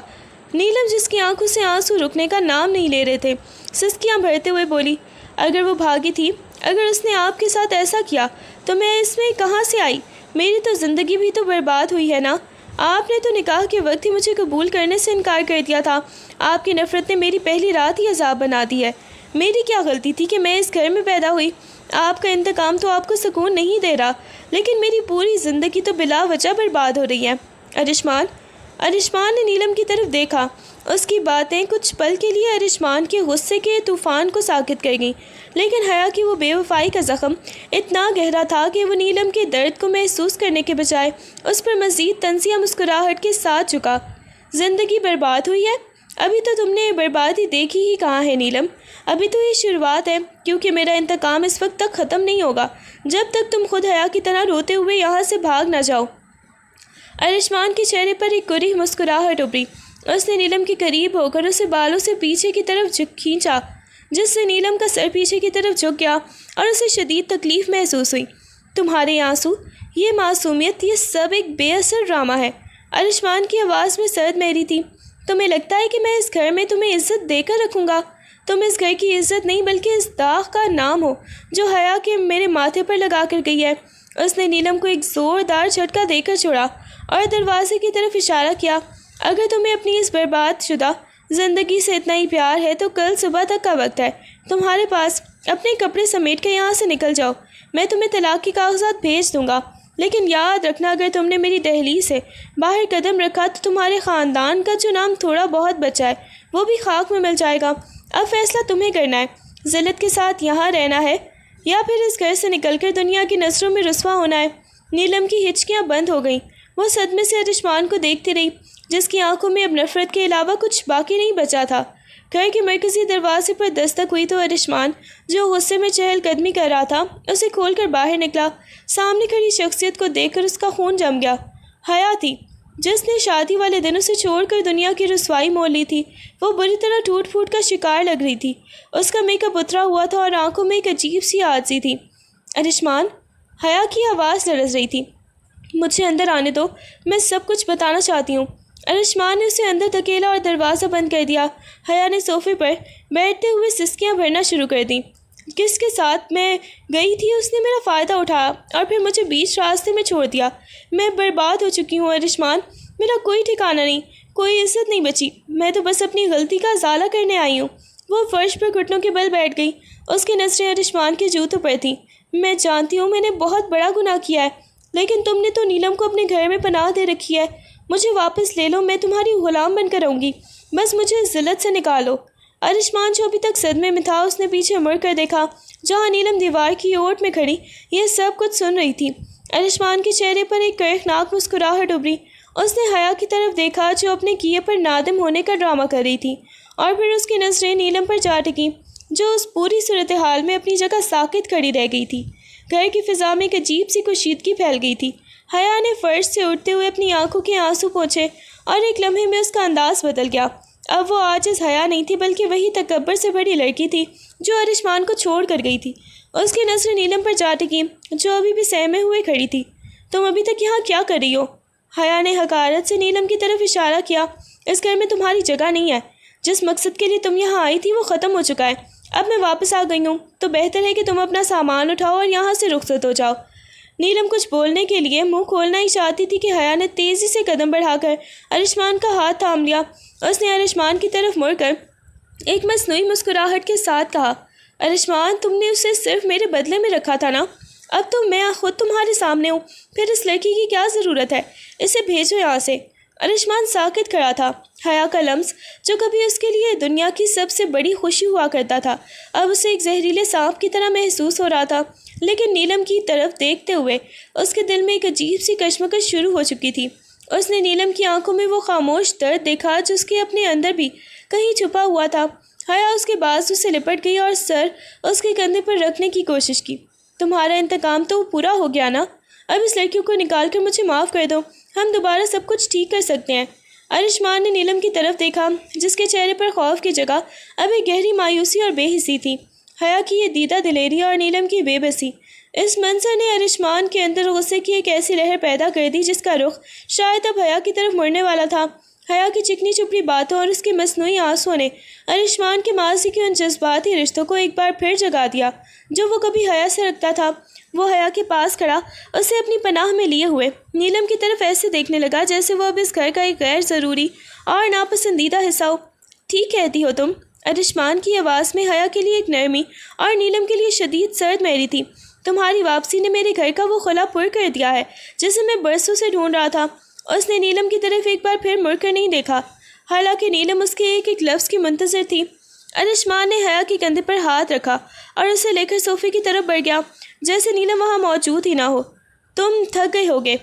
نیلم، جس کی آنکھوں سے آنسو رکنے کا نام نہیں لے رہے تھے، سسکیاں بھرتے ہوئے بولی، اگر وہ بھاگی تھی، اگر اس نے آپ کے ساتھ ایسا کیا تو میں اس میں کہاں سے آئی؟ میری تو زندگی بھی تو برباد ہوئی ہے نا۔ آپ نے تو نکاح کے وقت ہی مجھے قبول کرنے سے انکار کر دیا تھا۔ آپ کی نفرت نے میری پہلی رات ہی عذاب بنا دی ہے۔ میری کیا غلطی تھی کہ میں اس گھر میں پیدا ہوئی؟ آپ کا انتقام تو آپ کو سکون نہیں دے رہا، لیکن میری پوری زندگی تو بلا وجہ برباد ہو رہی ہے۔ ارشمان نے نیلم کی طرف دیکھا۔ اس کی باتیں کچھ پل کے لیے ارشمان کے غصے کے طوفان کو ساکت کر گئیں، لیکن حیا کی وہ بے وفائی کا زخم اتنا گہرا تھا کہ وہ نیلم کے درد کو محسوس کرنے کے بجائے اس پر مزید طنزیہ مسکراہٹ کے ساتھ جھکا۔ زندگی برباد ہوئی ہے؟ ابھی تو تم نے بربادی دیکھی ہی کہاں ہے نیلم، ابھی تو یہ شروعات ہے، کیونکہ میرا انتقام اس وقت تک ختم نہیں ہوگا جب تک تم خود حیا کی طرح روتے ہوئے یہاں سے بھاگ نہ جاؤ۔ ارشمان کے چہرے پر ایک کری مسکراہٹ ابھری۔ اس نے نیلم کے قریب ہو کر اسے بالوں سے پیچھے کی طرف کھینچا، جس سے نیلم کا سر پیچھے کی طرف جھک گیا اور اسے شدید تکلیف محسوس ہوئی۔ تمہارے آنسو، یہ معصومیت، یہ سب ایک بے اثر ڈرامہ ہے۔ ارشمان کی آواز میں سرد مہری تھی۔ تمہیں لگتا ہے کہ میں اس گھر میں تمہیں عزت دے کر رکھوں گا؟ تم اس گھر کی عزت نہیں بلکہ اس داغ کا نام ہو جو حیا کے میرے ماتھے پر لگا کر گئی ہے۔ اس نے نیلم کو ایک زوردار جھٹکا دے کر چھوڑا اور دروازے کی طرف اشارہ کیا۔ اگر تمہیں اپنی اس برباد شدہ زندگی سے اتنا ہی پیار ہے تو کل صبح تک کا وقت ہے تمہارے پاس۔ اپنے کپڑے سمیٹ کے یہاں سے نکل جاؤ، میں تمہیں طلاق کے کاغذات بھیج دوں گا۔ لیکن یاد رکھنا اگر تم نے میری دہلیز سے باہر قدم رکھا تو تمہارے خاندان کا جو نام تھوڑا بہت بچا ہے وہ بھی خاک میں مل جائے گا۔ اب فیصلہ تمہیں کرنا ہے، ذلت کے ساتھ یہاں رہنا ہے یا پھر اس گھر سے نکل کر دنیا کی نظروں میں رسوا ہونا ہے۔ نیلم کی ہچکیاں بند ہو گئیں، وہ صدمے سے ارشمان کو دیکھتی رہی جس کی آنکھوں میں اب نفرت کے علاوہ کچھ باقی نہیں بچا تھا۔ گھر کے مرکزی دروازے پر دستک ہوئی تو ارشمان جو غصے میں چہل قدمی کر رہا تھا اسے کھول کر باہر نکلا۔ سامنے کھڑی شخصیت کو دیکھ کر اس کا خون جم گیا۔ حیا تھی جس نے شادی والے دن اسے چھوڑ کر دنیا کی رسوائی مول لی تھی۔ وہ بری طرح ٹوٹ پھوٹ کا شکار لگ رہی تھی، اس کا میک اپ اترا ہوا تھا اور آنکھوں میں ایک عجیب سی عاجزی تھی۔ ارشمان، حیا کی آواز لرز رہی تھی، مجھے اندر آنے دو، میں سب کچھ بتانا چاہتی ہوں۔ ارشمان نے اسے اندر دھکیلا اور دروازہ بند کر دیا۔ حیا نے صوفے پر بیٹھتے ہوئے سسکیاں بھرنا شروع کر دیں۔ کس کے ساتھ میں گئی تھی اس نے میرا فائدہ اٹھایا اور پھر مجھے بیچ راستے میں چھوڑ دیا۔ میں برباد ہو چکی ہوں ارشمان، میرا کوئی ٹھکانہ نہیں، کوئی عزت نہیں بچی، میں تو بس اپنی غلطی کا ازالہ کرنے آئی ہوں۔ وہ فرش پر گھٹنوں کے بل بیٹھ گئی، اس کی نظریں ارشمان کے جوتوں پر تھیں۔ میں جانتی ہوں میں نے بہت بڑا گناہ کیا ہے، لیکن تم نے تو نیلم کو اپنے گھر میں پناہ دے رکھی ہے، مجھے واپس لے لو، میں تمہاری غلام بن کر رہوں گی، بس مجھے اس ذلت سے نکالو۔ ارشمان جو ابھی تک صدمے میں تھا اس نے پیچھے مڑ کر دیکھا جہاں نیلم دیوار کی اوٹ میں کھڑی یہ سب کچھ سن رہی تھی۔ ارشمان کے چہرے پر ایک کرخناک مسکراہٹ ابھری، اس نے حیا کی طرف دیکھا جو اپنے کیے پر نادم ہونے کا ڈرامہ کر رہی تھی، اور پھر اس کی نظریں نیلم پر جا ٹکیں جو اس پوری صورتحال میں اپنی جگہ ساکت کھڑی رہ گئی تھی۔ گھر کی فضا میں ایک عجیب سی کشیدگی پھیل گئی تھی۔ حیا نے فرش سے اٹھتے ہوئے اپنی آنکھوں کے آنسو پوچھے اور ایک لمحے میں اس کا انداز بدل گیا۔ اب وہ عاجز حیا نہیں تھی بلکہ وہی تکبر سے بڑی لڑکی تھی جو ارشمان کو چھوڑ کر گئی تھی۔ اس کی نظریں نیلم پر جا ٹکیں جو ابھی بھی سہمے ہوئے کھڑی تھی۔ تم ابھی تک یہاں کیا کر رہی ہو؟ حیا نے حقارت سے نیلم کی طرف اشارہ کیا۔ اس گھر میں تمہاری جگہ نہیں ہے، جس مقصد کے لیے تم یہاں آئی تھی وہ ختم ہو چکا ہے، اب میں واپس آ گئی ہوں تو بہتر ہے کہ تم اپنا سامان اٹھاؤ اور یہاں سے رخصت ہو جاؤ۔ نیلم کچھ بولنے کے لیے منہ کھولنا ہی چاہتی تھی کہ حیا نے تیزی سے قدم بڑھا کر ارشمان کا ہاتھ تھام لیا۔ اس نے ارشمان کی طرف مڑ کر ایک مصنوعی مسکراہٹ کے ساتھ کہا، ارشمان تم نے اسے صرف میرے بدلے میں رکھا تھا نا، اب تو میں خود تمہارے سامنے ہوں، پھر اس لڑکی کی کیا ضرورت ہے، اسے بھیجو یہاں سے۔ ارشمان ساکت کھڑا تھا۔ حیا کا لمس جو کبھی اس کے لیے دنیا کی سب سے بڑی خوشی ہوا کرتا تھا اب اسے ایک زہریلے سانپ کی طرح محسوس ہو رہا تھا۔ لیکن نیلم کی طرف دیکھتے ہوئے اس کے دل میں ایک عجیب سی کشمکش شروع ہو چکی تھی۔ اس نے نیلم کی آنکھوں میں وہ خاموش درد دیکھا جو اس کے اپنے اندر بھی کہیں چھپا ہوا تھا۔ حیا اس کے بازو سے لپٹ گئی اور سر اس کے کندھے پر رکھنے کی کوشش کی۔ تمہارا انتقام تو پورا ہو گیا نا، اب اس لڑکیوں کو نکال کر مجھے معاف کر دو، ہم دوبارہ سب کچھ ٹھیک کر سکتے ہیں۔ ارشمان نے نیلم کی طرف دیکھا جس کے چہرے پر خوف کی جگہ اب ایک گہری مایوسی اور بے حسی تھی۔ حیا کی یہ دیدہ دلیری اور نیلم کی بے بسی، اس منظر نے ارشمان کے اندر غصے کی ایک ایسی لہر پیدا کر دی جس کا رخ شاید اب حیا کی طرف مڑنے والا تھا۔ حیا کی چکنی چپڑی باتوں اور اس کے مصنوعی آنسوؤں نے ارشمان کے ماضی کے ان جذباتی رشتوں کو ایک بار پھر جگا دیا جو وہ کبھی حیا سے رکھتا تھا۔ وہ حیا کے پاس کھڑا اسے اپنی پناہ میں لیے ہوئے نیلم کی طرف ایسے دیکھنے لگا جیسے وہ اب اس گھر کا ایک غیر ضروری اور ناپسندیدہ حصہ ہو۔ ٹھیک کہتی ہو تم۔ ارشمان کی آواز میں حیا کے لیے ایک نرمی اور نیلم کے لیے شدید سرد میری تھی۔ تمہاری واپسی نے میرے گھر کا وہ خلا پر کر دیا ہے جسے میں برسوں سے ڈھونڈ رہا تھا۔ اس نے نیلم کی طرف ایک بار پھر مڑ کر نہیں دیکھا، حالانکہ نیلم اس کے ایک ایک لفظ کی منتظر تھی۔ ارشمان نے حیا کے کندھے پر ہاتھ رکھا اور اسے لے کر صوفے کی طرف بڑھ گیا جیسے نیلم وہاں موجود ہی نہ ہو۔ تم تھک گئے ہوگے۔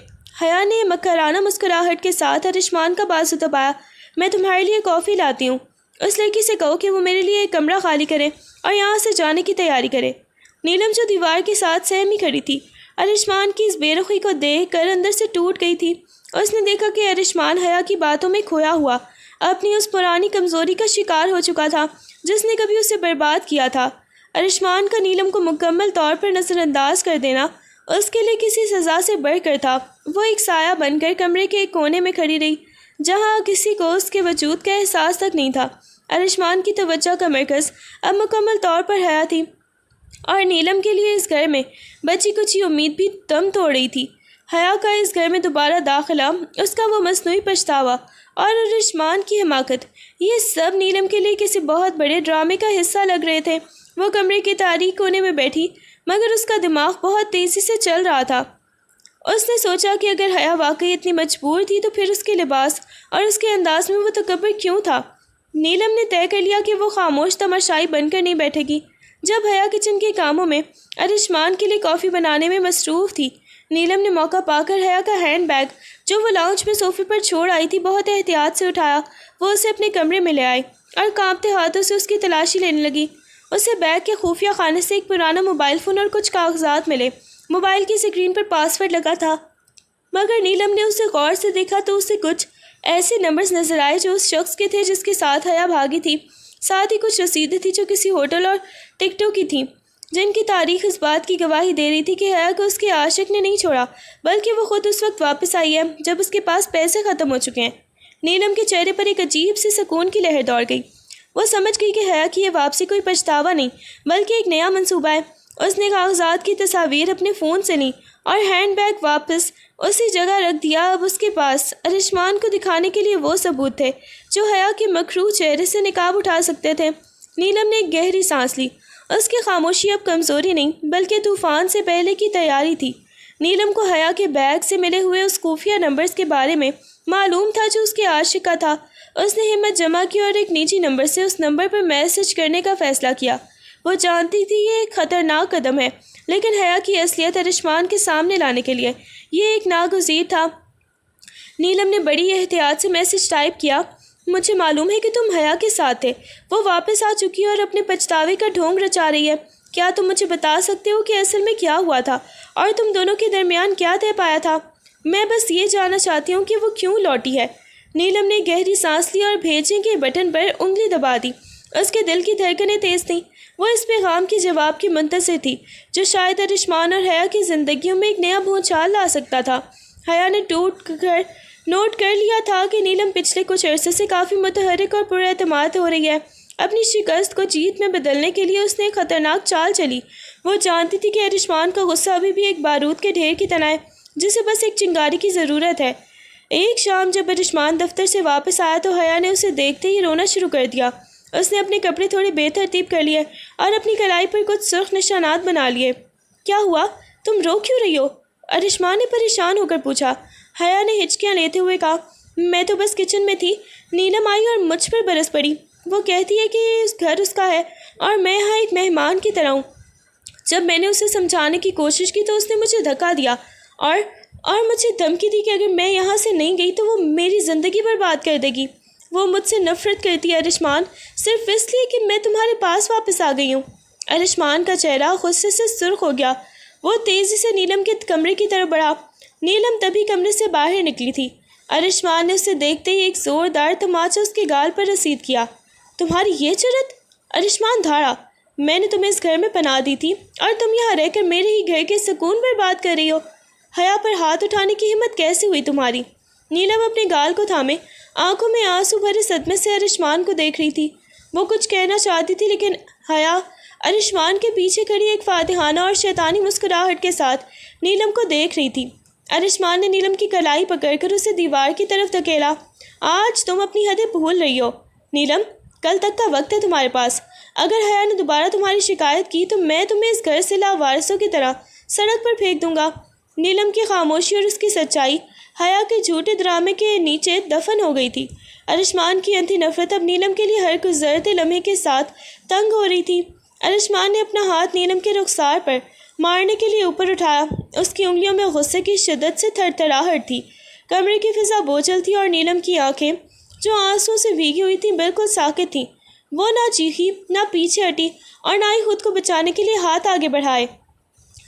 حیا نے مکرانہ مسکراہٹ کے ساتھ ارشمان کا بازو دبایا۔ میں تمہارے لیے کافی لاتی ہوں۔ اس لڑکی سے کہو کہ وہ میرے لیے ایک کمرہ خالی کرے اور یہاں سے جانے کی تیاری کرے۔ نیلم جو دیوار کے ساتھ سہمی کھڑی تھی ارشمان کی اس بے رخی کو دیکھ کر اندر سے ٹوٹ گئی تھی۔ اس نے دیکھا کہ ارشمان حیا کی باتوں میں کھویا ہوا اپنی اس پرانی کمزوری کا شکار ہو چکا تھا جس نے کبھی اسے برباد کیا تھا۔ ارشمان کا نیلم کو مکمل طور پر نظر انداز کر دینا اس کے لیے کسی سزا سے بڑھ کر تھا۔ وہ ایک سایہ بن کر کمرے کے ایک کونے میں کھڑی رہی جہاں کسی کو اس کے وجود کا احساس تک نہیں تھا۔ ارشمان کی توجہ کا مرکز اب مکمل طور پر حیا تھی اور نیلم کے لیے اس گھر میں بچی کچی امید بھی دم توڑ رہی تھی۔ حیا کا اس گھر میں دوبارہ داخلہ، اس کا وہ مصنوعی پچھتاوا اور ارشمان کی حماقت، یہ سب نیلم کے لیے کسی بہت بڑے ڈرامے کا حصہ لگ رہے تھے۔ وہ کمرے کے تاریک کونے میں بیٹھی مگر اس کا دماغ بہت تیزی سے چل رہا تھا۔ اس نے سوچا کہ اگر حیا واقعی اتنی مجبور تھی تو پھر اس کے لباس اور اس کے انداز میں وہ تکبر کیوں تھا؟ نیلم نے طے کر لیا کہ وہ خاموش تماشائی بن کر نہیں بیٹھے گی۔ جب حیا کچن کے کاموں میں ارشمان کے لیے کافی بنانے میں مصروف تھی، نیلم نے موقع پا کر حیا کا ہینڈ بیگ جو وہ لاؤنج میں صوفے پر چھوڑ آئی تھی بہت احتیاط سے اٹھایا۔ وہ اسے اپنے کمرے میں لے آئی اور کانپتے ہاتھوں سے اس کی تلاشی لینے لگی۔ اسے بیگ کے خفیہ خانے سے ایک پرانا موبائل فون اور کچھ کاغذات ملے۔ موبائل کی اسکرین پر پاس ورڈ لگا تھا، مگر نیلم نے اسے غور سے دیکھا تو اسے کچھ ایسے نمبرز نظر آئے جو اس شخص کے تھے جس کے ساتھ حیا بھاگی تھی۔ ساتھ ہی کچھ رسیدیں تھیں جو کسی ہوٹل اور ٹکٹوں کی تھیں، جن کی تاریخ اس بات کی گواہی دے رہی تھی کہ حیا کو اس کے عاشق نے نہیں چھوڑا، بلکہ وہ خود اس وقت واپس آئی ہے جب اس کے پاس پیسے ختم ہو چکے ہیں۔ نیلم کے چہرے پر ایک عجیب سی سکون کی لہر دوڑ گئی۔ وہ سمجھ گئی کہ حیا کی یہ واپسی کوئی پچھتاوا نہیں بلکہ ایک نیا منصوبہ ہے۔ اس نے کاغذات کی تصاویر اپنے فون سے لیں اور ہینڈ بیگ واپس اسی جگہ رکھ دیا۔ اب اس کے پاس ارشمان کو دکھانے کے لیے وہ ثبوت تھے جو حیا کے مکروہ چہرے سے نقاب اٹھا سکتے تھے۔ نیلم نے ایک گہری سانس لی۔ اس کی خاموشی اب کمزوری نہیں بلکہ طوفان سے پہلے کی تیاری تھی۔ نیلم کو حیا کے بیگ سے ملے ہوئے اس خفیہ نمبرز کے بارے میں معلوم تھا جو اس کے عاشق کا تھا۔ اس نے ہمت جمع کی اور ایک نجی نمبر سے اس نمبر پر میسج کرنے کا فیصلہ کیا۔ وہ جانتی تھی یہ ایک خطرناک قدم ہے، لیکن حیا کی اصلیت ارشمان کے سامنے لانے کے لیے یہ ایک ناگزیر تھا۔ نیلم نے بڑی احتیاط سے میسج ٹائپ کیا، مجھے معلوم ہے کہ تم حیا کے ساتھ تھے، وہ واپس آ چکی ہے اور اپنے پچھتاوے کا ڈھونگ رچا رہی ہے۔ کیا تم مجھے بتا سکتے ہو کہ اصل میں کیا ہوا تھا اور تم دونوں کے درمیان کیا طے پایا تھا؟ میں بس یہ جاننا چاہتی ہوں کہ وہ کیوں لوٹی ہے۔ نیلم نے گہری سانس لی اور بھیجیں کے بٹن پر انگلی دبا دی۔ اس کے دل کی دھڑکنیں تیز تھیں۔ وہ اس پیغام کے جواب کی منتظر تھی جو شاید ارشمان اور حیا کی زندگیوں میں ایک نیا بھونچال لا سکتا تھا۔ حیا نے نوٹ کر لیا تھا کہ نیلم پچھلے کچھ عرصے سے کافی متحرک اور پر اعتماد ہو رہی ہے۔ اپنی شکست کو جیت میں بدلنے کے لیے اس نے ایک خطرناک چال چلی۔ وہ جانتی تھی کہ ارشمان کا غصہ ابھی بھی ایک بارود کے ڈھیر کی طرح ہے جسے بس ایک چنگاری کی ضرورت ہے۔ ایک شام جب ارشمان دفتر سے واپس آیا تو حیا نے اسے دیکھتے ہی رونا شروع کر دیا۔ اس نے اپنے کپڑے تھوڑے بے ترتیب کر لیے اور اپنی کلائی پر کچھ سرخ نشانات بنا لیے۔ کیا ہوا؟ تم رو کیوں رہی ہو؟ ارشمان نے پریشان ہو کر پوچھا۔ حیا نے ہچکیاں لیتے ہوئے کہا، میں تو بس کچن میں تھی، نیلم آئی اور مجھ پر برس پڑی۔ وہ کہتی ہے کہ اس گھر اس کا ہے اور میں یہاں ایک مہمان کی طرح ہوں۔ جب میں نے اسے سمجھانے کی کوشش کی تو اس نے مجھے دھکا دیا اور مجھے دھمکی دی کہ اگر میں یہاں سے نہیں گئی تو وہ میری زندگی برباد کر دے گی۔ وہ مجھ سے نفرت کرتی ہے ارشمان، صرف اس لیے کہ میں تمہارے پاس واپس آ گئی ہوں۔ ارشمان کا چہرہ غصے سے سرخ ہو گیا۔ وہ تیزی سے نیلم کے کمرے کی طرف بڑھا۔ نیلم تبھی کمرے سے باہر نکلی تھی۔ ارشمان نے اسے دیکھتے ہی ایک زوردار تماچا اس کے گال پر رسید کیا۔ تمہاری یہ جرأت؟ ارشمان دھاڑا، میں نے تمہیں اس گھر میں پناہ دی تھی اور تم یہاں رہ کر میرے ہی گھر کے سکون برباد کر رہی ہو۔ حیا پر ہاتھ اٹھانے کی ہمت کیسے ہوئی تمہاری؟ نیلم اپنے گال کو تھامے آنکھوں میں آنسو بھرے صدمے سے ارشمان کو دیکھ رہی تھی۔ وہ کچھ کہنا چاہتی تھی لیکن حیا ارشمان کے پیچھے کھڑی ایک فاتحانہ اور شیطانی مسکراہٹ کے ساتھ نیلم کو دیکھ رہی تھی۔ ارشمان نے نیلم کی کلائی پکڑ کر اسے دیوار کی طرف دھکیلا۔ آج تم اپنی حدیں بھول رہی ہو نیلم، کل تک کا وقت ہے تمہارے پاس۔ اگر حیا نے دوبارہ تمہاری شکایت کی تو میں تمہیں اس گھر سے لاوارثوں کی طرح سڑک پر پھینک دوں گا۔ نیلم کی خاموشی اور اس کی سچائی حیا کے جھوٹے ڈرامے کے نیچے دفن ہو گئی تھی۔ ارشمان کی انتھی نفرت اب نیلم کے لیے ہر گزرتے لمحے کے ساتھ تنگ ہو رہی تھی۔ ارشمان نے اپنا ہاتھ نیلم کے رخسار پر مارنے کے لیے اوپر اٹھایا۔ اس کی انگلیوں میں غصے کی شدت سے تھر تھراہٹ تھی۔ کمرے کی فضا بوجھل تھی اور نیلم کی آنکھیں جو آنسوں سے بھیگی ہوئی تھیں بالکل ساکت تھیں۔ وہ نہ چیخی، نہ پیچھے ہٹی اور نہ ہی خود کو بچانے کے لیے ہاتھ آگے بڑھائے۔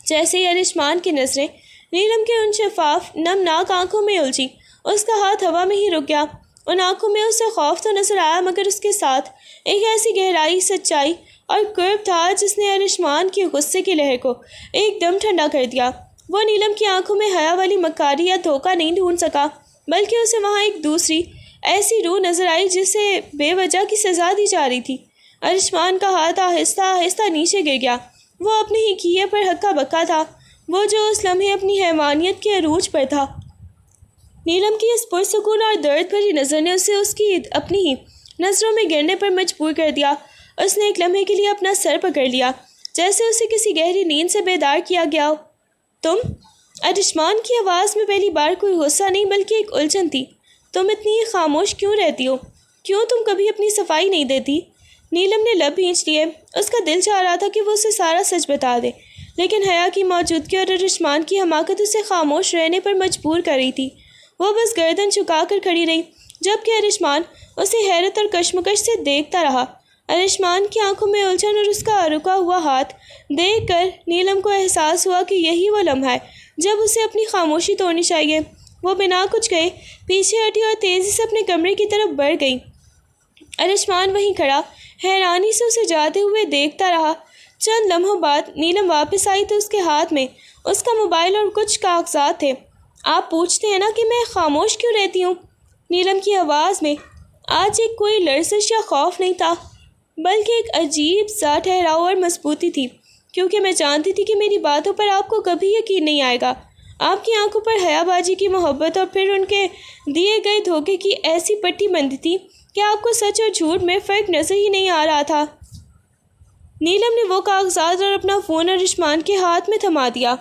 جیسے ہی ارشمان کی نظریں نیلم کے ان شفاف نمناک آنکھوں میں الجھی، اس کا ہاتھ ہوا میں ہی رک گیا۔ ان آنکھوں میں اسے خوف تو نظر آیا مگر اس کے ساتھ ایک ایسی گہرائی، سچائی اور قرب تھا جس نے ارشمان کی غصے کی لہر کو ایک دم ٹھنڈا کر دیا۔ وہ نیلم کی آنکھوں میں حیا والی مکاری یا دھوکہ نہیں ڈھونڈ سکا بلکہ اسے وہاں ایک دوسری ایسی روح نظر آئی جسے بے وجہ کی سزا دی جا رہی تھی۔ ارشمان کا ہاتھ آہستہ آہستہ نیچے گر گیا۔ وہ اپنے ہی کیے پر ہکا بکا تھا، وہ جو اس لمحے اپنی حیوانیت کے عروج پر تھا۔ نیلم کی اس پرسکون اور درد بھری نظر نے اسے اس کی اپنی ہی نظروں میں گرنے پر مجبور کر دیا۔ اس نے ایک لمحے کے لیے اپنا سر پکڑ لیا جیسے اسے کسی گہری نیند سے بیدار کیا گیا ہو۔ تم؟ ارشمان کی آواز میں پہلی بار کوئی غصہ نہیں بلکہ ایک الجھن تھی۔ تم اتنی خاموش کیوں رہتی ہو؟ کیوں تم کبھی اپنی صفائی نہیں دیتی؟ نیلم نے لب بھینچ لیے۔ اس کا دل چاہ رہا تھا کہ وہ اسے سارا سچ بتا دے، لیکن حیا کی موجودگی اور ارشمان کی حماقت اسے خاموش رہنے پر مجبور کر رہی تھی۔ وہ بس گردن جھکا کر کھڑی رہی، جبکہ ارشمان اسے حیرت اور کشمکش سے دیکھتا رہا۔ ارشمان کی آنکھوں میں الجھن اور اس کا رکا ہوا ہاتھ دیکھ کر نیلم کو احساس ہوا کہ یہی وہ لمحہ ہے جب اسے اپنی خاموشی توڑنی چاہیے۔ وہ بنا کچھ کہے پیچھے ہٹی اور تیزی سے اپنے کمرے کی طرف بڑھ گئی۔ ارشمان وہیں کھڑا حیرانی سے اسے جاتے ہوئے دیکھتا رہا۔ چند لمحوں بعد نیلم واپس آئی تو اس کے ہاتھ میں اس کا موبائل اور کچھ کاغذات تھے۔ آپ پوچھتے ہیں نا کہ میں خاموش کیوں رہتی ہوں؟ نیلم کی آواز میں آج ایک کوئی لرزش یا خوف نہیں تھا، بلکہ ایک عجیب سا ٹھہراؤ اور مضبوطی تھی، کیونکہ میں جانتی تھی کہ میری باتوں پر آپ کو کبھی یقین نہیں آئے گا۔ آپ کی آنکھوں پر حیا باجی کی محبت اور پھر ان کے دیے گئے دھوکے کی ایسی پٹی بندھی تھی کہ آپ کو سچ اور جھوٹ میں فرق نظر ہی نہیں آ رہا تھا۔ نیلم نے وہ کاغذات اور اپنا فون ارشمان کے ہاتھ میں تھما دیا۔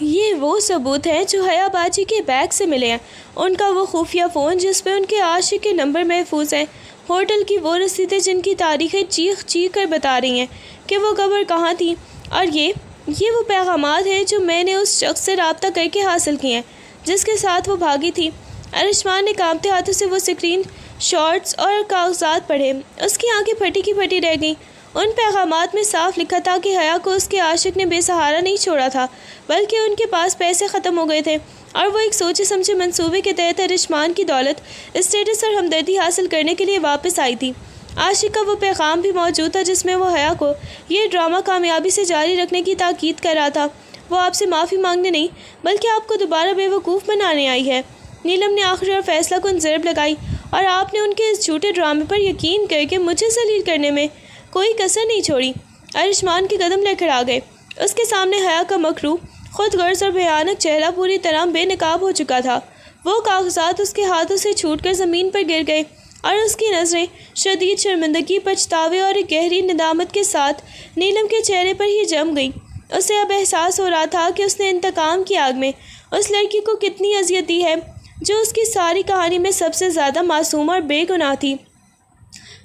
یہ وہ ثبوت ہیں جو حیا باجی کے بیگ سے ملے ہیں، ان کا وہ خفیہ فون جس پہ ان کے عاشق کے نمبر محفوظ ہیں، ہوٹل کی وہ رسیدیں جن کی تاریخیں چیخ چیخ کر بتا رہی ہیں کہ وہ کب اور کہاں تھی، اور یہ وہ پیغامات ہیں جو میں نے اس شخص سے رابطہ کر کے حاصل کیے ہیں جس کے ساتھ وہ بھاگی تھی۔ ارشمان نے کانپتے ہاتھوں سے وہ اسکرین شاٹس اور کاغذات پڑھے۔ اس کی آنکھیں پھٹی کی پھٹی رہ گئیں۔ ان پیغامات میں صاف لکھا تھا کہ حیا کو اس کے عاشق نے بے سہارا نہیں چھوڑا تھا، بلکہ ان کے پاس پیسے ختم ہو گئے تھے اور وہ ایک سوچے سمجھے منصوبے کے تحت ارشمان کی دولت، اسٹیٹس اور ہمدردی حاصل کرنے کے لیے واپس آئی تھی۔ عاشق کا وہ پیغام بھی موجود تھا جس میں وہ حیا کو یہ ڈرامہ کامیابی سے جاری رکھنے کی تاکید کر رہا تھا۔ وہ آپ سے معافی مانگنے نہیں بلکہ آپ کو دوبارہ بے وقوف بنانے آئی ہے۔ نیلم نے آخری اور فیصلہ کن ضرب لگائی، اور آپ نے ان کے اس جھوٹے ڈرامے پر یقین کر کے مجھے ذلیل کرنے میں کوئی کسر نہیں چھوڑی۔ ارشمان کے قدم لڑکھڑا گئے۔ اس کے سامنے حیا کا مکروہ، خود غرض اور بھیانک چہرہ پوری طرح بے نقاب ہو چکا تھا۔ وہ کاغذات اس کے ہاتھوں سے چھوٹ کر زمین پر گر گئے اور اس کی نظریں شدید شرمندگی، پچھتاوے اور ایک گہری ندامت کے ساتھ نیلم کے چہرے پر ہی جم گئی۔ اسے اب احساس ہو رہا تھا کہ اس نے انتقام کی آگ میں اس لڑکی کو کتنی اذیت دی ہے جو اس کی ساری کہانی میں سب سے زیادہ معصوم اور بے گناہ تھی۔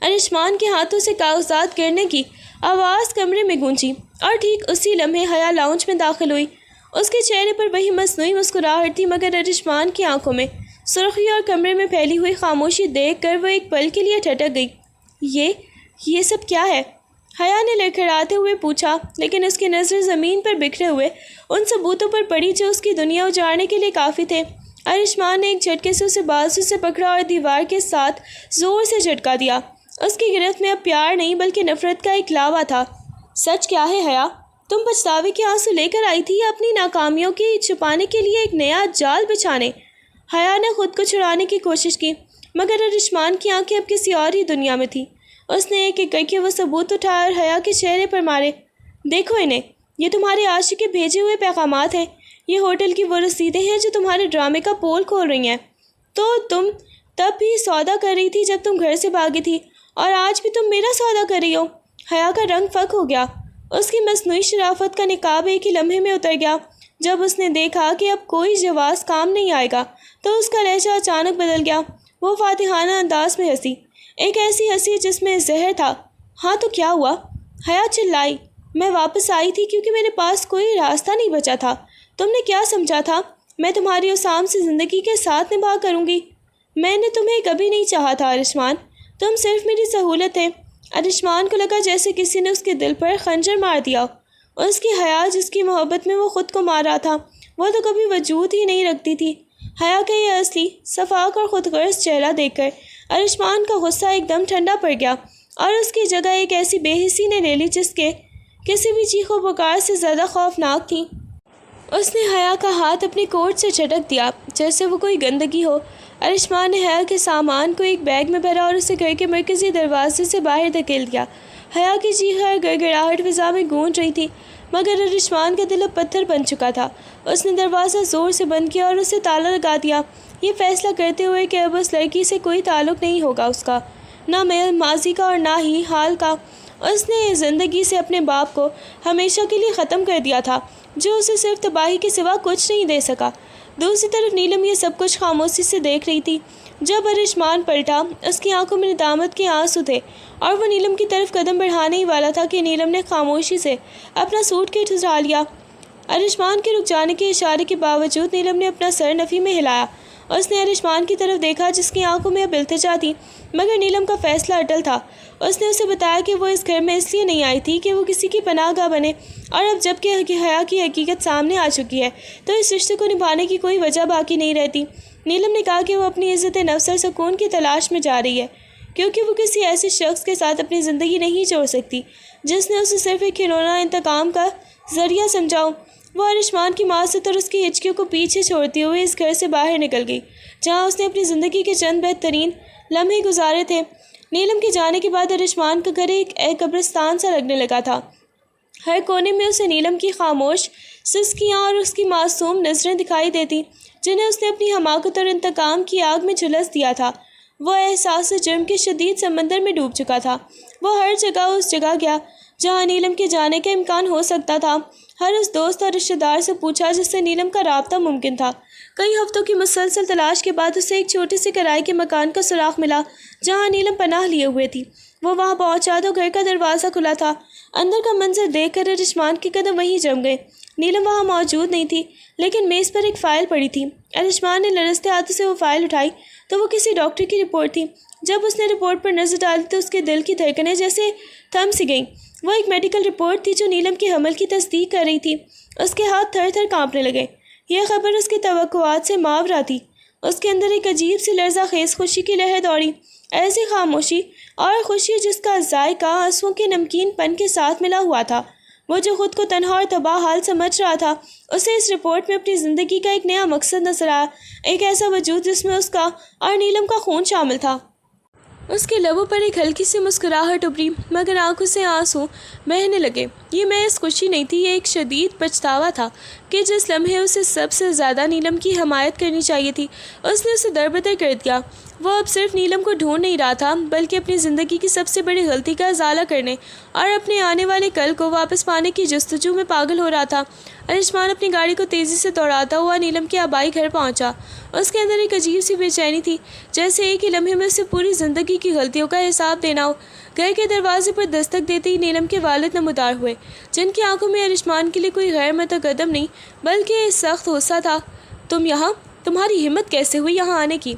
ارشمان کے ہاتھوں سے کاغذات گرنے کی آواز کمرے میں گونجی اور ٹھیک اسی لمحے حیا لاؤنج میں داخل ہوئی۔ اس کے چہرے پر وہی مصنوعی مسکراہٹ تھی، مگر ارشمان کی آنکھوں میں سرخی اور کمرے میں پھیلی ہوئی خاموشی دیکھ کر وہ ایک پل کے لیے ٹھٹک گئی۔ یہ سب کیا ہے؟ حیا نے لڑکھڑاتے ہوئے پوچھا، لیکن اس کی نظر زمین پر بکھرے ہوئے ان ثبوتوں پر پڑی جو اس کی دنیا اجاڑنے کے لیے کافی تھے۔ ارشمان نے ایک جھٹکے سے اسے بازو سے پکڑا اور دیوار کے ساتھ زور سے جھٹکا دیا۔ اس کی گرفت میں اب پیار نہیں بلکہ نفرت کا ایک لاوا تھا۔ سچ کیا ہے حیا؟ تم پچھتاوے کے آنسو لے کر آئی تھی یا اپنی ناکامیوں کی چھپانے کے لیے ایک نیا جال بچھانے؟ حیا نے خود کو چھڑانے کی کوشش کی، مگر ارشمان کی آنکھیں اب کسی اور ہی دنیا میں تھیں۔ اس نے ایک ایک کر کے وہ ثبوت اٹھائے اور حیا کے چہرے پر مارے۔ دیکھو انہیں، یہ تمہارے عاشق کے بھیجے ہوئے پیغامات ہیں، یہ ہوٹل کی وہ رسیدیں ہیں جو تمہارے ڈرامے کا پول کھول رہی ہیں۔ تو تم تب بھی سودا کر رہی تھی جب تم گھر سے بھاگی تھی، اور آج بھی تم میرا سودا کر رہی ہو۔ حیا کا رنگ فک ہو گیا۔ اس کی مصنوعی شرافت کا نقاب ایک ہی لمحے میں اتر گیا۔ جب اس نے دیکھا کہ اب کوئی جواز کام نہیں آئے گا تو اس کا لہجہ اچانک بدل گیا۔ وہ فاتحانہ انداز میں ہنسی، ایک ایسی ہنسی جس میں زہر تھا۔ ہاں تو کیا ہوا؟ حیا چلائی۔ میں واپس آئی تھی کیونکہ میرے پاس کوئی راستہ نہیں بچا تھا۔ تم نے کیا سمجھا تھا میں تمہاری اسام سے زندگی کے ساتھ نبھا کروں گی؟ میں نے تمہیں کبھی نہیں چاہا تھا ارشمان، تم صرف میری سہولت ہے۔ ارشمان کو لگا جیسے کسی نے اس کے دل پر خنجر مار دیا۔ اس کی حیا جس کی محبت میں وہ خود کو مار رہا تھا، وہ تو کبھی وجود ہی نہیں رکھتی تھی۔ حیا کا یہ اصلی، شفاف اور خود غرض چہرہ دیکھ کر ارشمان کا غصہ ایک دم ٹھنڈا پڑ گیا، اور اس کی جگہ ایک ایسی بے حسی نے لے لی جس کے کسی بھی چیخ و پکار سے زیادہ خوفناک تھی۔ اس نے حیا کا ہاتھ اپنی کوٹ سے جھٹک دیا جیسے وہ کوئی گندگی ہو۔ ارشمان نے حیا کے سامان کو ایک بیگ میں بھرا اور اسے گھر کے مرکزی دروازے سے باہر دھکیل دیا۔ حیا کی چیخ اور گڑگڑاہٹ فضا میں گونج رہی تھی، مگر ارشمان کا دل اب پتھر بن چکا تھا۔ اس نے دروازہ زور سے بند کیا اور اسے تالا لگا دیا، یہ فیصلہ کرتے ہوئے کہ اب اس لڑکی سے کوئی تعلق نہیں ہوگا، اس کا نہ ماضی کا اور نہ ہی حال کا۔ اس نے زندگی سے اپنے باپ کو ہمیشہ کے لیے ختم کر دیا تھا، جو اسے صرف تباہی کے سوا کچھ نہیں دے سکا۔ دوسری طرف نیلم یہ سب کچھ خاموشی سے دیکھ رہی تھی۔ جب ارشمان پلٹا، اس کی آنکھوں میں ندامت کے آنسو تھے اور وہ نیلم کی طرف قدم بڑھانے ہی والا تھا کہ نیلم نے خاموشی سے اپنا سوٹ کیس اٹھا لیا۔ ارشمان کے رک جانے کے اشارے کے باوجود نیلم نے اپنا سر نفی میں ہلایا۔ اس نے ارشمان کی طرف دیکھا جس کی آنکھوں میں اب التجا تھی، مگر نیلم کا فیصلہ اٹل تھا۔ اس نے اسے بتایا کہ وہ اس گھر میں اس لیے نہیں آئی تھی کہ وہ کسی کی پناہ گاہ بنے، اور اب جب کہ حیا کی حقیقت سامنے آ چکی ہے تو اس رشتے کو نبھانے کی کوئی وجہ باقی نہیں رہتی۔ نیلم نے کہا کہ وہ اپنی عزت نفس اور سکون کی تلاش میں جا رہی ہے، کیونکہ وہ کسی ایسے شخص کے ساتھ اپنی زندگی نہیں جوڑ سکتی جس نے اسے صرف ایک کھلونا انتقام کا ذریعہ سمجھا ہو۔ وہ ارشمان کی معصیت اور اس کی ہچکیوں کو پیچھے چھوڑتے ہوئے اس گھر سے باہر نکل گئی، جہاں اس نے اپنی زندگی کے چند بہترین لمحے گزارے تھے۔ نیلم کے جانے کے بعد ارشمان کا گھر ایک قبرستان سا لگنے لگا تھا۔ ہر کونے میں اسے نیلم کی خاموش سسکیاں اور اس کی معصوم نظریں دکھائی دیتی، جنہیں اس نے اپنی حماقت اور انتقام کی آگ میں جھلس دیا تھا۔ وہ احساس جرم کے شدید سمندر میں ڈوب چکا تھا۔ وہ ہر جگہ اس جگہ گیا جہاں نیلم کے جانے کا امکان ہو سکتا تھا۔ ہر اس دوست اور رشتہ دار سے پوچھا جس سے نیلم کا رابطہ ممکن تھا۔ کئی ہفتوں کی مسلسل تلاش کے بعد اسے ایک چھوٹے سے کرائے کے مکان کا سراغ ملا جہاں نیلم پناہ لیے ہوئے تھی۔ وہ وہاں پہنچا تو گھر کا دروازہ کھلا تھا۔ اندر کا منظر دیکھ کر ارشمان کے قدم وہیں جم گئے۔ نیلم وہاں موجود نہیں تھی، لیکن میز پر ایک فائل پڑی تھی۔ ارشمان نے لرزتے ہاتھوں سے وہ فائل اٹھائی تو وہ کسی ڈاکٹر کی رپورٹ تھی۔ جب اس نے رپورٹ پر نظر ڈالی تو اس کے دل کی دھڑکنیں جیسے تھم سی گئیں۔ وہ ایک میڈیکل رپورٹ تھی جو نیلم کے حمل کی تصدیق کر رہی تھی۔ اس کے ہاتھ تھر تھر کانپنے لگے۔ یہ خبر اس کی توقعات سے ماورا تھی۔ اس کے اندر ایک عجیب سی لرزہ خیز خوشی کی لہر دوڑی، ایسی خاموشی اور خوشی جس کا ذائقہ آنسوؤں کے نمکین پن کے ساتھ ملا ہوا تھا۔ وہ جو خود کو تنہا اور تباہ حال سمجھ رہا تھا، اسے اس رپورٹ میں اپنی زندگی کا ایک نیا مقصد نظر آیا، ایک ایسا وجود جس میں اس کا اور نیلم کا خون شامل تھا۔ اس کے لبوں پر ایک ہلکی سی مسکراہٹ ابھری، مگر آنکھوں سے آنسو بہنے لگے۔ یہ محض خوشی نہیں تھی، یہ ایک شدید پچھتاوا تھا کہ جس لمحے اسے سب سے زیادہ نیلم کی حمایت کرنی چاہیے تھی، اس نے اسے دربدر کر دیا۔ وہ اب صرف نیلم کو ڈھونڈ نہیں رہا تھا، بلکہ اپنی زندگی کی سب سے بڑی غلطی کا ازالہ کرنے اور اپنے آنے والے کل کو واپس پانے کی جستجو میں پاگل ہو رہا تھا۔ ارشمان اپنی گاڑی کو تیزی سے دوڑاتا ہوا نیلم کے آبائی گھر پہنچا۔ اس کے اندر ایک عجیب سی بے چینی تھی، جیسے ایک ہی لمحے میں اسے پوری زندگی کی غلطیوں کا حساب دینا ہو۔ گھر کے دروازے پر دستک دیتے ہی نیلم کے والد نمودار ہوئے، جن کی آنکھوں میں ارشمان کے لیے کوئی غیر متقدم نہیں بلکہ سخت غصہ تھا۔ تم یہاں؟ تمہاری ہمت کیسے ہوئی یہاں آنے کی؟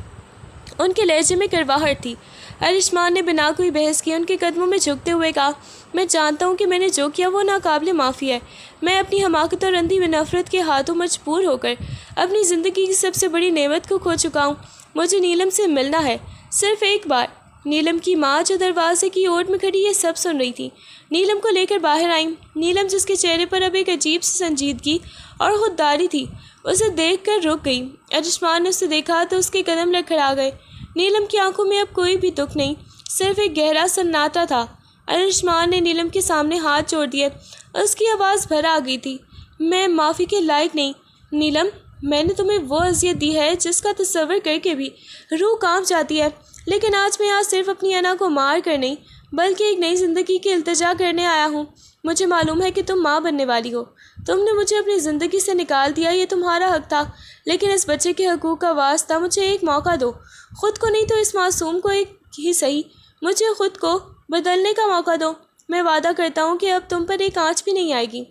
ان کے لہجے میں کڑواہٹ تھی۔ ارشمان نے بنا کوئی بحث کی ان کے قدموں میں جھکتے ہوئے کہا، میں جانتا ہوں کہ میں نے جو کیا وہ ناقابل معافی ہے۔ میں اپنی حماقت اور اندھی نفرت کے ہاتھوں مجبور ہو کر اپنی زندگی کی سب سے بڑی نعمت کو کھو چکا ہوں۔ مجھے نیلم سے ملنا ہے، صرف ایک بار۔ نیلم کی ماں جو دروازے کی اوٹ میں کھڑی یہ سب سن رہی تھی، نیلم کو لے کر باہر آئیں۔ نیلم جس کے چہرے پر اب ایک عجیب سی سنجیدگی اور خودداری تھی، اسے دیکھ کر رک گئی۔ ارشمان نے اسے دیکھا تو اس کے قدم لڑکھڑا گئے۔ نیلم کی آنکھوں میں اب کوئی بھی دکھ نہیں، صرف ایک گہرا سناٹا تھا۔ ارشمان نے نیلم کے سامنے ہاتھ جوڑ دیے۔ اس کی آواز بھر آ گئی تھی، میں معافی کے لائق نہیں نیلم، میں نے تمہیں وہ اذیت دی ہے جس کا تصور کر کے بھی روح کانپ جاتی ہے، لیکن آج میں یہاں صرف اپنی انا کو مار کر نہیں بلکہ ایک نئی زندگی کی التجا کرنے آیا ہوں۔ مجھے معلوم ہے کہ تم ماں بننے والی ہو، تم نے مجھے اپنی زندگی سے نکال دیا، یہ تمہارا حق تھا، لیکن اس بچے کے حقوق کا واسطہ مجھے ایک موقع دو، خود کو نہیں تو اس معصوم کو ایک ہی صحیح، مجھے خود کو بدلنے کا موقع دو۔ میں وعدہ کرتا ہوں کہ اب تم پر ایک آنچ بھی نہیں آئے گی۔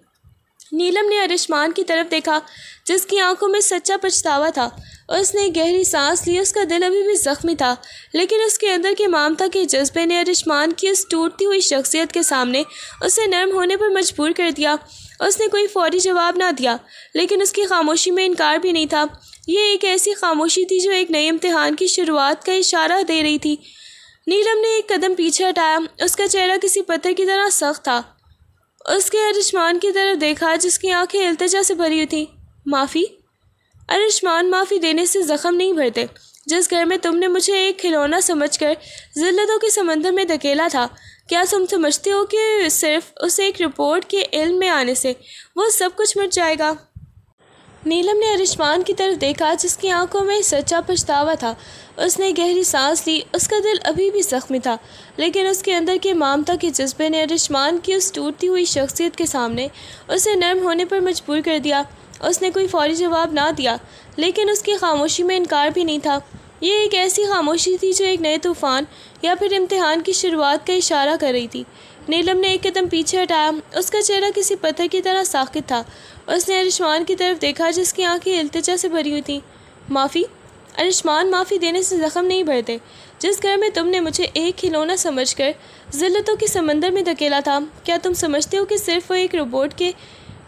نیلم نے ارشمان کی طرف دیکھا جس کی آنکھوں میں سچا پچھتاوا تھا۔ اس نے گہری سانس لی، اس کا دل ابھی بھی زخمی تھا، لیکن اس کے اندر کے ممتا کے جذبے نے ارشمان کی اس ٹوٹتی ہوئی شخصیت کے سامنے اسے نرم ہونے پر مجبور کر دیا۔ اس نے کوئی فوری جواب نہ دیا، لیکن اس کی خاموشی میں انکار بھی نہیں تھا۔ یہ ایک ایسی خاموشی تھی جو ایک نئے امتحان کی شروعات کا اشارہ دے رہی تھی۔ نیلم نے ایک قدم پیچھے ہٹایا، اس کا چہرہ کسی پتھر کی طرح سخت تھا۔ اس کے ارشمان کی طرف دیکھا جس کی آنکھیں التجا سے بھری ہوئی تھیں۔ معافی؟ ارشمان، معافی دینے سے زخم نہیں بھرتے۔ جس گھر میں تم نے مجھے ایک کھلونا سمجھ کر ذلتوں کے سمندر میں دھکیلا تھا، کیا تم سمجھتے ہو کہ صرف اس ایک رپورٹ کے علم میں آنے سے وہ سب کچھ مٹ جائے گا؟ نیلم نے ارشمان کی طرف دیکھا جس کی آنکھوں میں سچا پچھتاوا تھا۔ اس نے گہری سانس لی۔ اس کا دل ابھی بھی زخمی تھا، لیکن اس کے اندر کے ممتا کے جذبے نے ارشمان کی اس ٹوٹتی ہوئی شخصیت کے سامنے اسے نرم ہونے پر مجبور کر دیا۔ اس نے کوئی فوری جواب نہ دیا، لیکن اس کی خاموشی میں انکار بھی نہیں تھا۔ یہ ایک ایسی خاموشی تھی جو ایک نئے طوفان یا پھر امتحان کی شروعات کا اشارہ کر رہی تھی۔ نیلم نے ایک قدم پیچھے ہٹایا۔ اس کا چہرہ کسی پتھر کی طرح ساکت تھا۔ اس نے ارشمان کی طرف دیکھا جس کی آنکھیں التجا سے بھری ہوئی تھیں۔ معافی ارشمان، معافی دینے سے زخم نہیں بھرتے۔ جس گھر میں تم نے مجھے ایک کھلونا سمجھ کر ذلتوں کے سمندر میں دھکیلا تھا، کیا تم سمجھتے ہو کہ صرف وہ ایک روبوٹ کے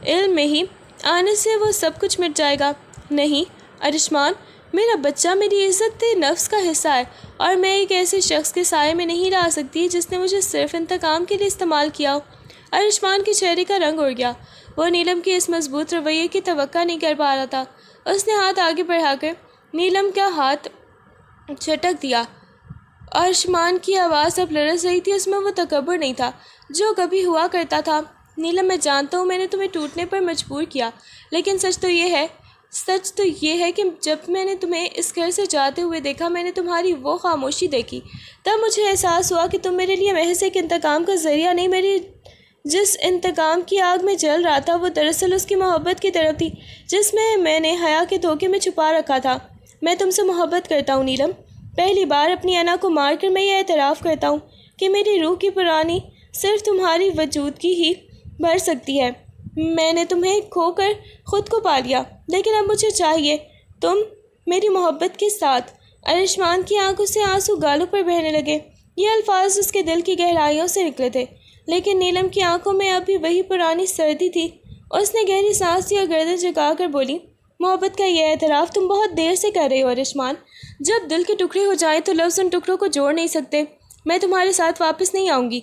علم میں ہی آنے سے وہ سب کچھ مٹ جائے گا؟ نہیں ارشمان، میرا بچہ میری عزت نفس کا حصہ ہے، اور میں ایک ایسے شخص کے سائے میں نہیں رہ سکتی جس نے مجھے صرف انتقام کے لیے استعمال کیا ہو۔ ارشمان کے چہرے کا رنگ اڑ گیا۔ وہ نیلم کے اس مضبوط رویے کی توقع نہیں کر پا رہا تھا۔ اس نے ہاتھ آگے بڑھا کر نیلم کا ہاتھ جھٹک دیا۔ ارشمان کی آواز اب لرز رہی تھی۔ اس میں وہ تکبر نہیں تھا جو کبھی ہوا کرتا تھا۔ نیلم، میں جانتا ہوں میں نے تمہیں ٹوٹنے پر مجبور کیا، لیکن سچ تو یہ ہے کہ جب میں نے تمہیں اس گھر سے جاتے ہوئے دیکھا، میں نے تمہاری وہ خاموشی دیکھی، تب مجھے احساس ہوا کہ تم میرے لیے محض ایک انتقام کا ذریعہ نہیں، میری جس انتقام کی آگ میں جل رہا تھا وہ دراصل اس کی محبت کی طرف تھی جس میں نے حیا کے دھوکے میں چھپا رکھا تھا۔ میں تم سے محبت کرتا ہوں نیلم۔ پہلی بار اپنی انا کو مار کر میں یہ اعتراف کرتا ہوں کہ میری روح کی پرانی صرف تمہاری وجودگی ہی بھر سکتی ہے۔ میں نے تمہیں کھو کر خود کو پا لیا، لیکن اب مجھے چاہیے تم میری محبت کے ساتھ۔ ارشمان کی آنکھوں سے آنسو گالوں پر بہنے لگے۔ یہ الفاظ اس کے دل کی گہرائیوں سے نکلے تھے، لیکن نیلم کی آنکھوں میں اب بھی وہی پرانی سردی تھی۔ اس نے گہری سانس لی اور گردن جھکا کر بولی، محبت کا یہ اعتراف تم بہت دیر سے کر رہے ہو ارشمان۔ جب دل کے ٹکڑے ہو جائیں تو لفظ ان ٹکڑوں کو جوڑ نہیں سکتے۔ میں تمہارے ساتھ واپس نہیں آؤں گی۔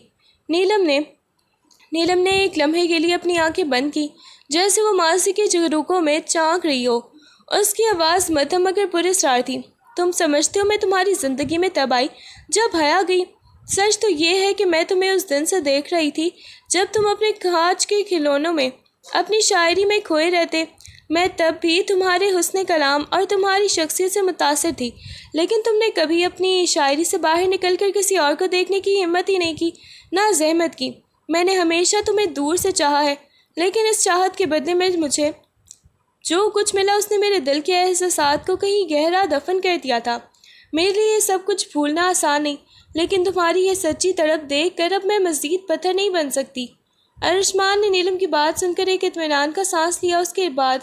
نیلم نے ایک لمحے کے لیے اپنی آنکھیں بند کی، جیسے وہ ماضی کے جھروکوں میں چانک رہی ہو۔ اس کی آواز مدھم مگر پراسرار تھی۔ تم سمجھتے ہو میں تمہاری زندگی میں تب آئی جب حیا گئی؟ سچ تو یہ ہے کہ میں تمہیں اس دن سے دیکھ رہی تھی جب تم اپنے کانچ کے کھلونوں میں، اپنی شاعری میں کھوئے رہتے۔ میں تب بھی تمہارے حسن کلام اور تمہاری شخصیت سے متاثر تھی، لیکن تم نے کبھی اپنی شاعری سے باہر نکل کر کسی اور کو دیکھنے کی ہمت ہی نہیں کی، نہ زحمت کی۔ میں نے ہمیشہ تمہیں دور سے چاہا ہے، لیکن اس چاہت کے بدلے میں مجھے جو کچھ ملا اس نے میرے دل کے احساسات کو کہیں گہرا دفن کر دیا تھا۔ میرے لیے یہ سب کچھ بھولنا آسان نہیں، لیکن تمہاری یہ سچی طرف دیکھ کر اب میں مزید پتھر نہیں بن سکتی۔ ارشمان نے نیلم کی بات سن کر ایک اطمینان کا سانس لیا۔ اس کے بعد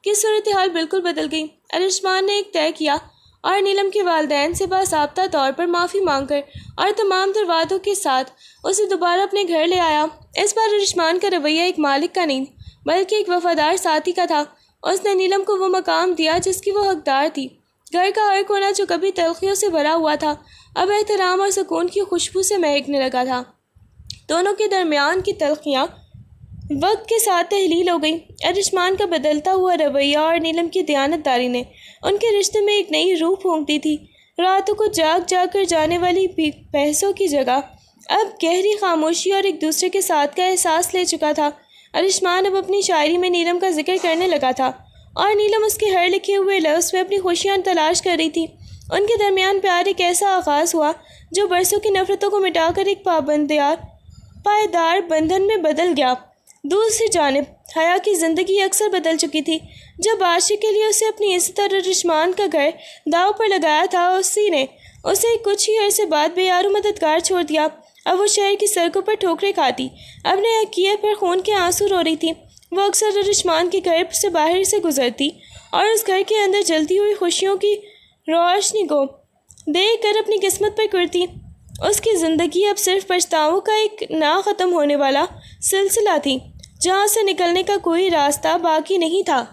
کی صورتحال بالکل بدل گئی۔ ارشمان نے ایک طے کیا اور نیلم کے والدین سے باضابطہ طور پر معافی مانگ کر اور تمام در وعدوں کے ساتھ اسے دوبارہ اپنے گھر لے آیا۔ اس بار ارشمان کا رویہ ایک مالک کا نہیں بلکہ ایک وفادار ساتھی کا تھا۔ اس نے نیلم کو وہ مقام دیا جس کی وہ حقدار تھی۔ گھر کا ہر کونا جو کبھی تلخیوں سے بھرا ہوا تھا اب احترام اور سکون کی خوشبو سے مہکنے لگا تھا۔ دونوں کے درمیان کی تلخیاں وقت کے ساتھ تحلیل ہو گئی۔ ارشمان کا بدلتا ہوا رویہ اور نیلم کی دیانتداری نے ان کے رشتے میں ایک نئی روح پھونک دی تھی۔ راتوں کو جاگ کر جانے والی بحثوں کی جگہ اب گہری خاموشی اور ایک دوسرے کے ساتھ کا احساس لے چکا تھا۔ ارشمان اب اپنی شاعری میں نیلم کا ذکر کرنے لگا تھا اور نیلم اس کے ہر لکھے ہوئے لفظ میں اپنی خوشیاں تلاش کر رہی تھی۔ ان کے درمیان پیار ایک ایسا آغاز ہوا جو برسوں کی نفرتوں کو مٹا کر ایک پائیدار بندھن میں بدل گیا۔ دوسری جانب حیا کی زندگی اکثر بدل چکی تھی۔ جب عاشق کے لیے اسے اپنی عزت اور ارشمان کا گھر داؤ پر لگایا تھا، اسی نے اسے کچھ ہی عرصے بعد بے یار و مددگار چھوڑ دیا۔ اب وہ شہر کی سڑکوں پر ٹھوکریں کھاتی، اپنے عقیے پر خون کے آنسو رو رہی تھی۔ وہ اکثر ارشمان کے گھر سے باہر سے گزرتی اور اس گھر کے اندر جلتی ہوئی خوشیوں کی روشنی کو دیکھ کر اپنی قسمت پر کرتی۔ اس کی زندگی اب صرف پچھتاووں کا ایک نہ ختم ہونے والا سلسلہ تھی، جہاں سے نکلنے کا کوئی راستہ باقی نہیں تھا۔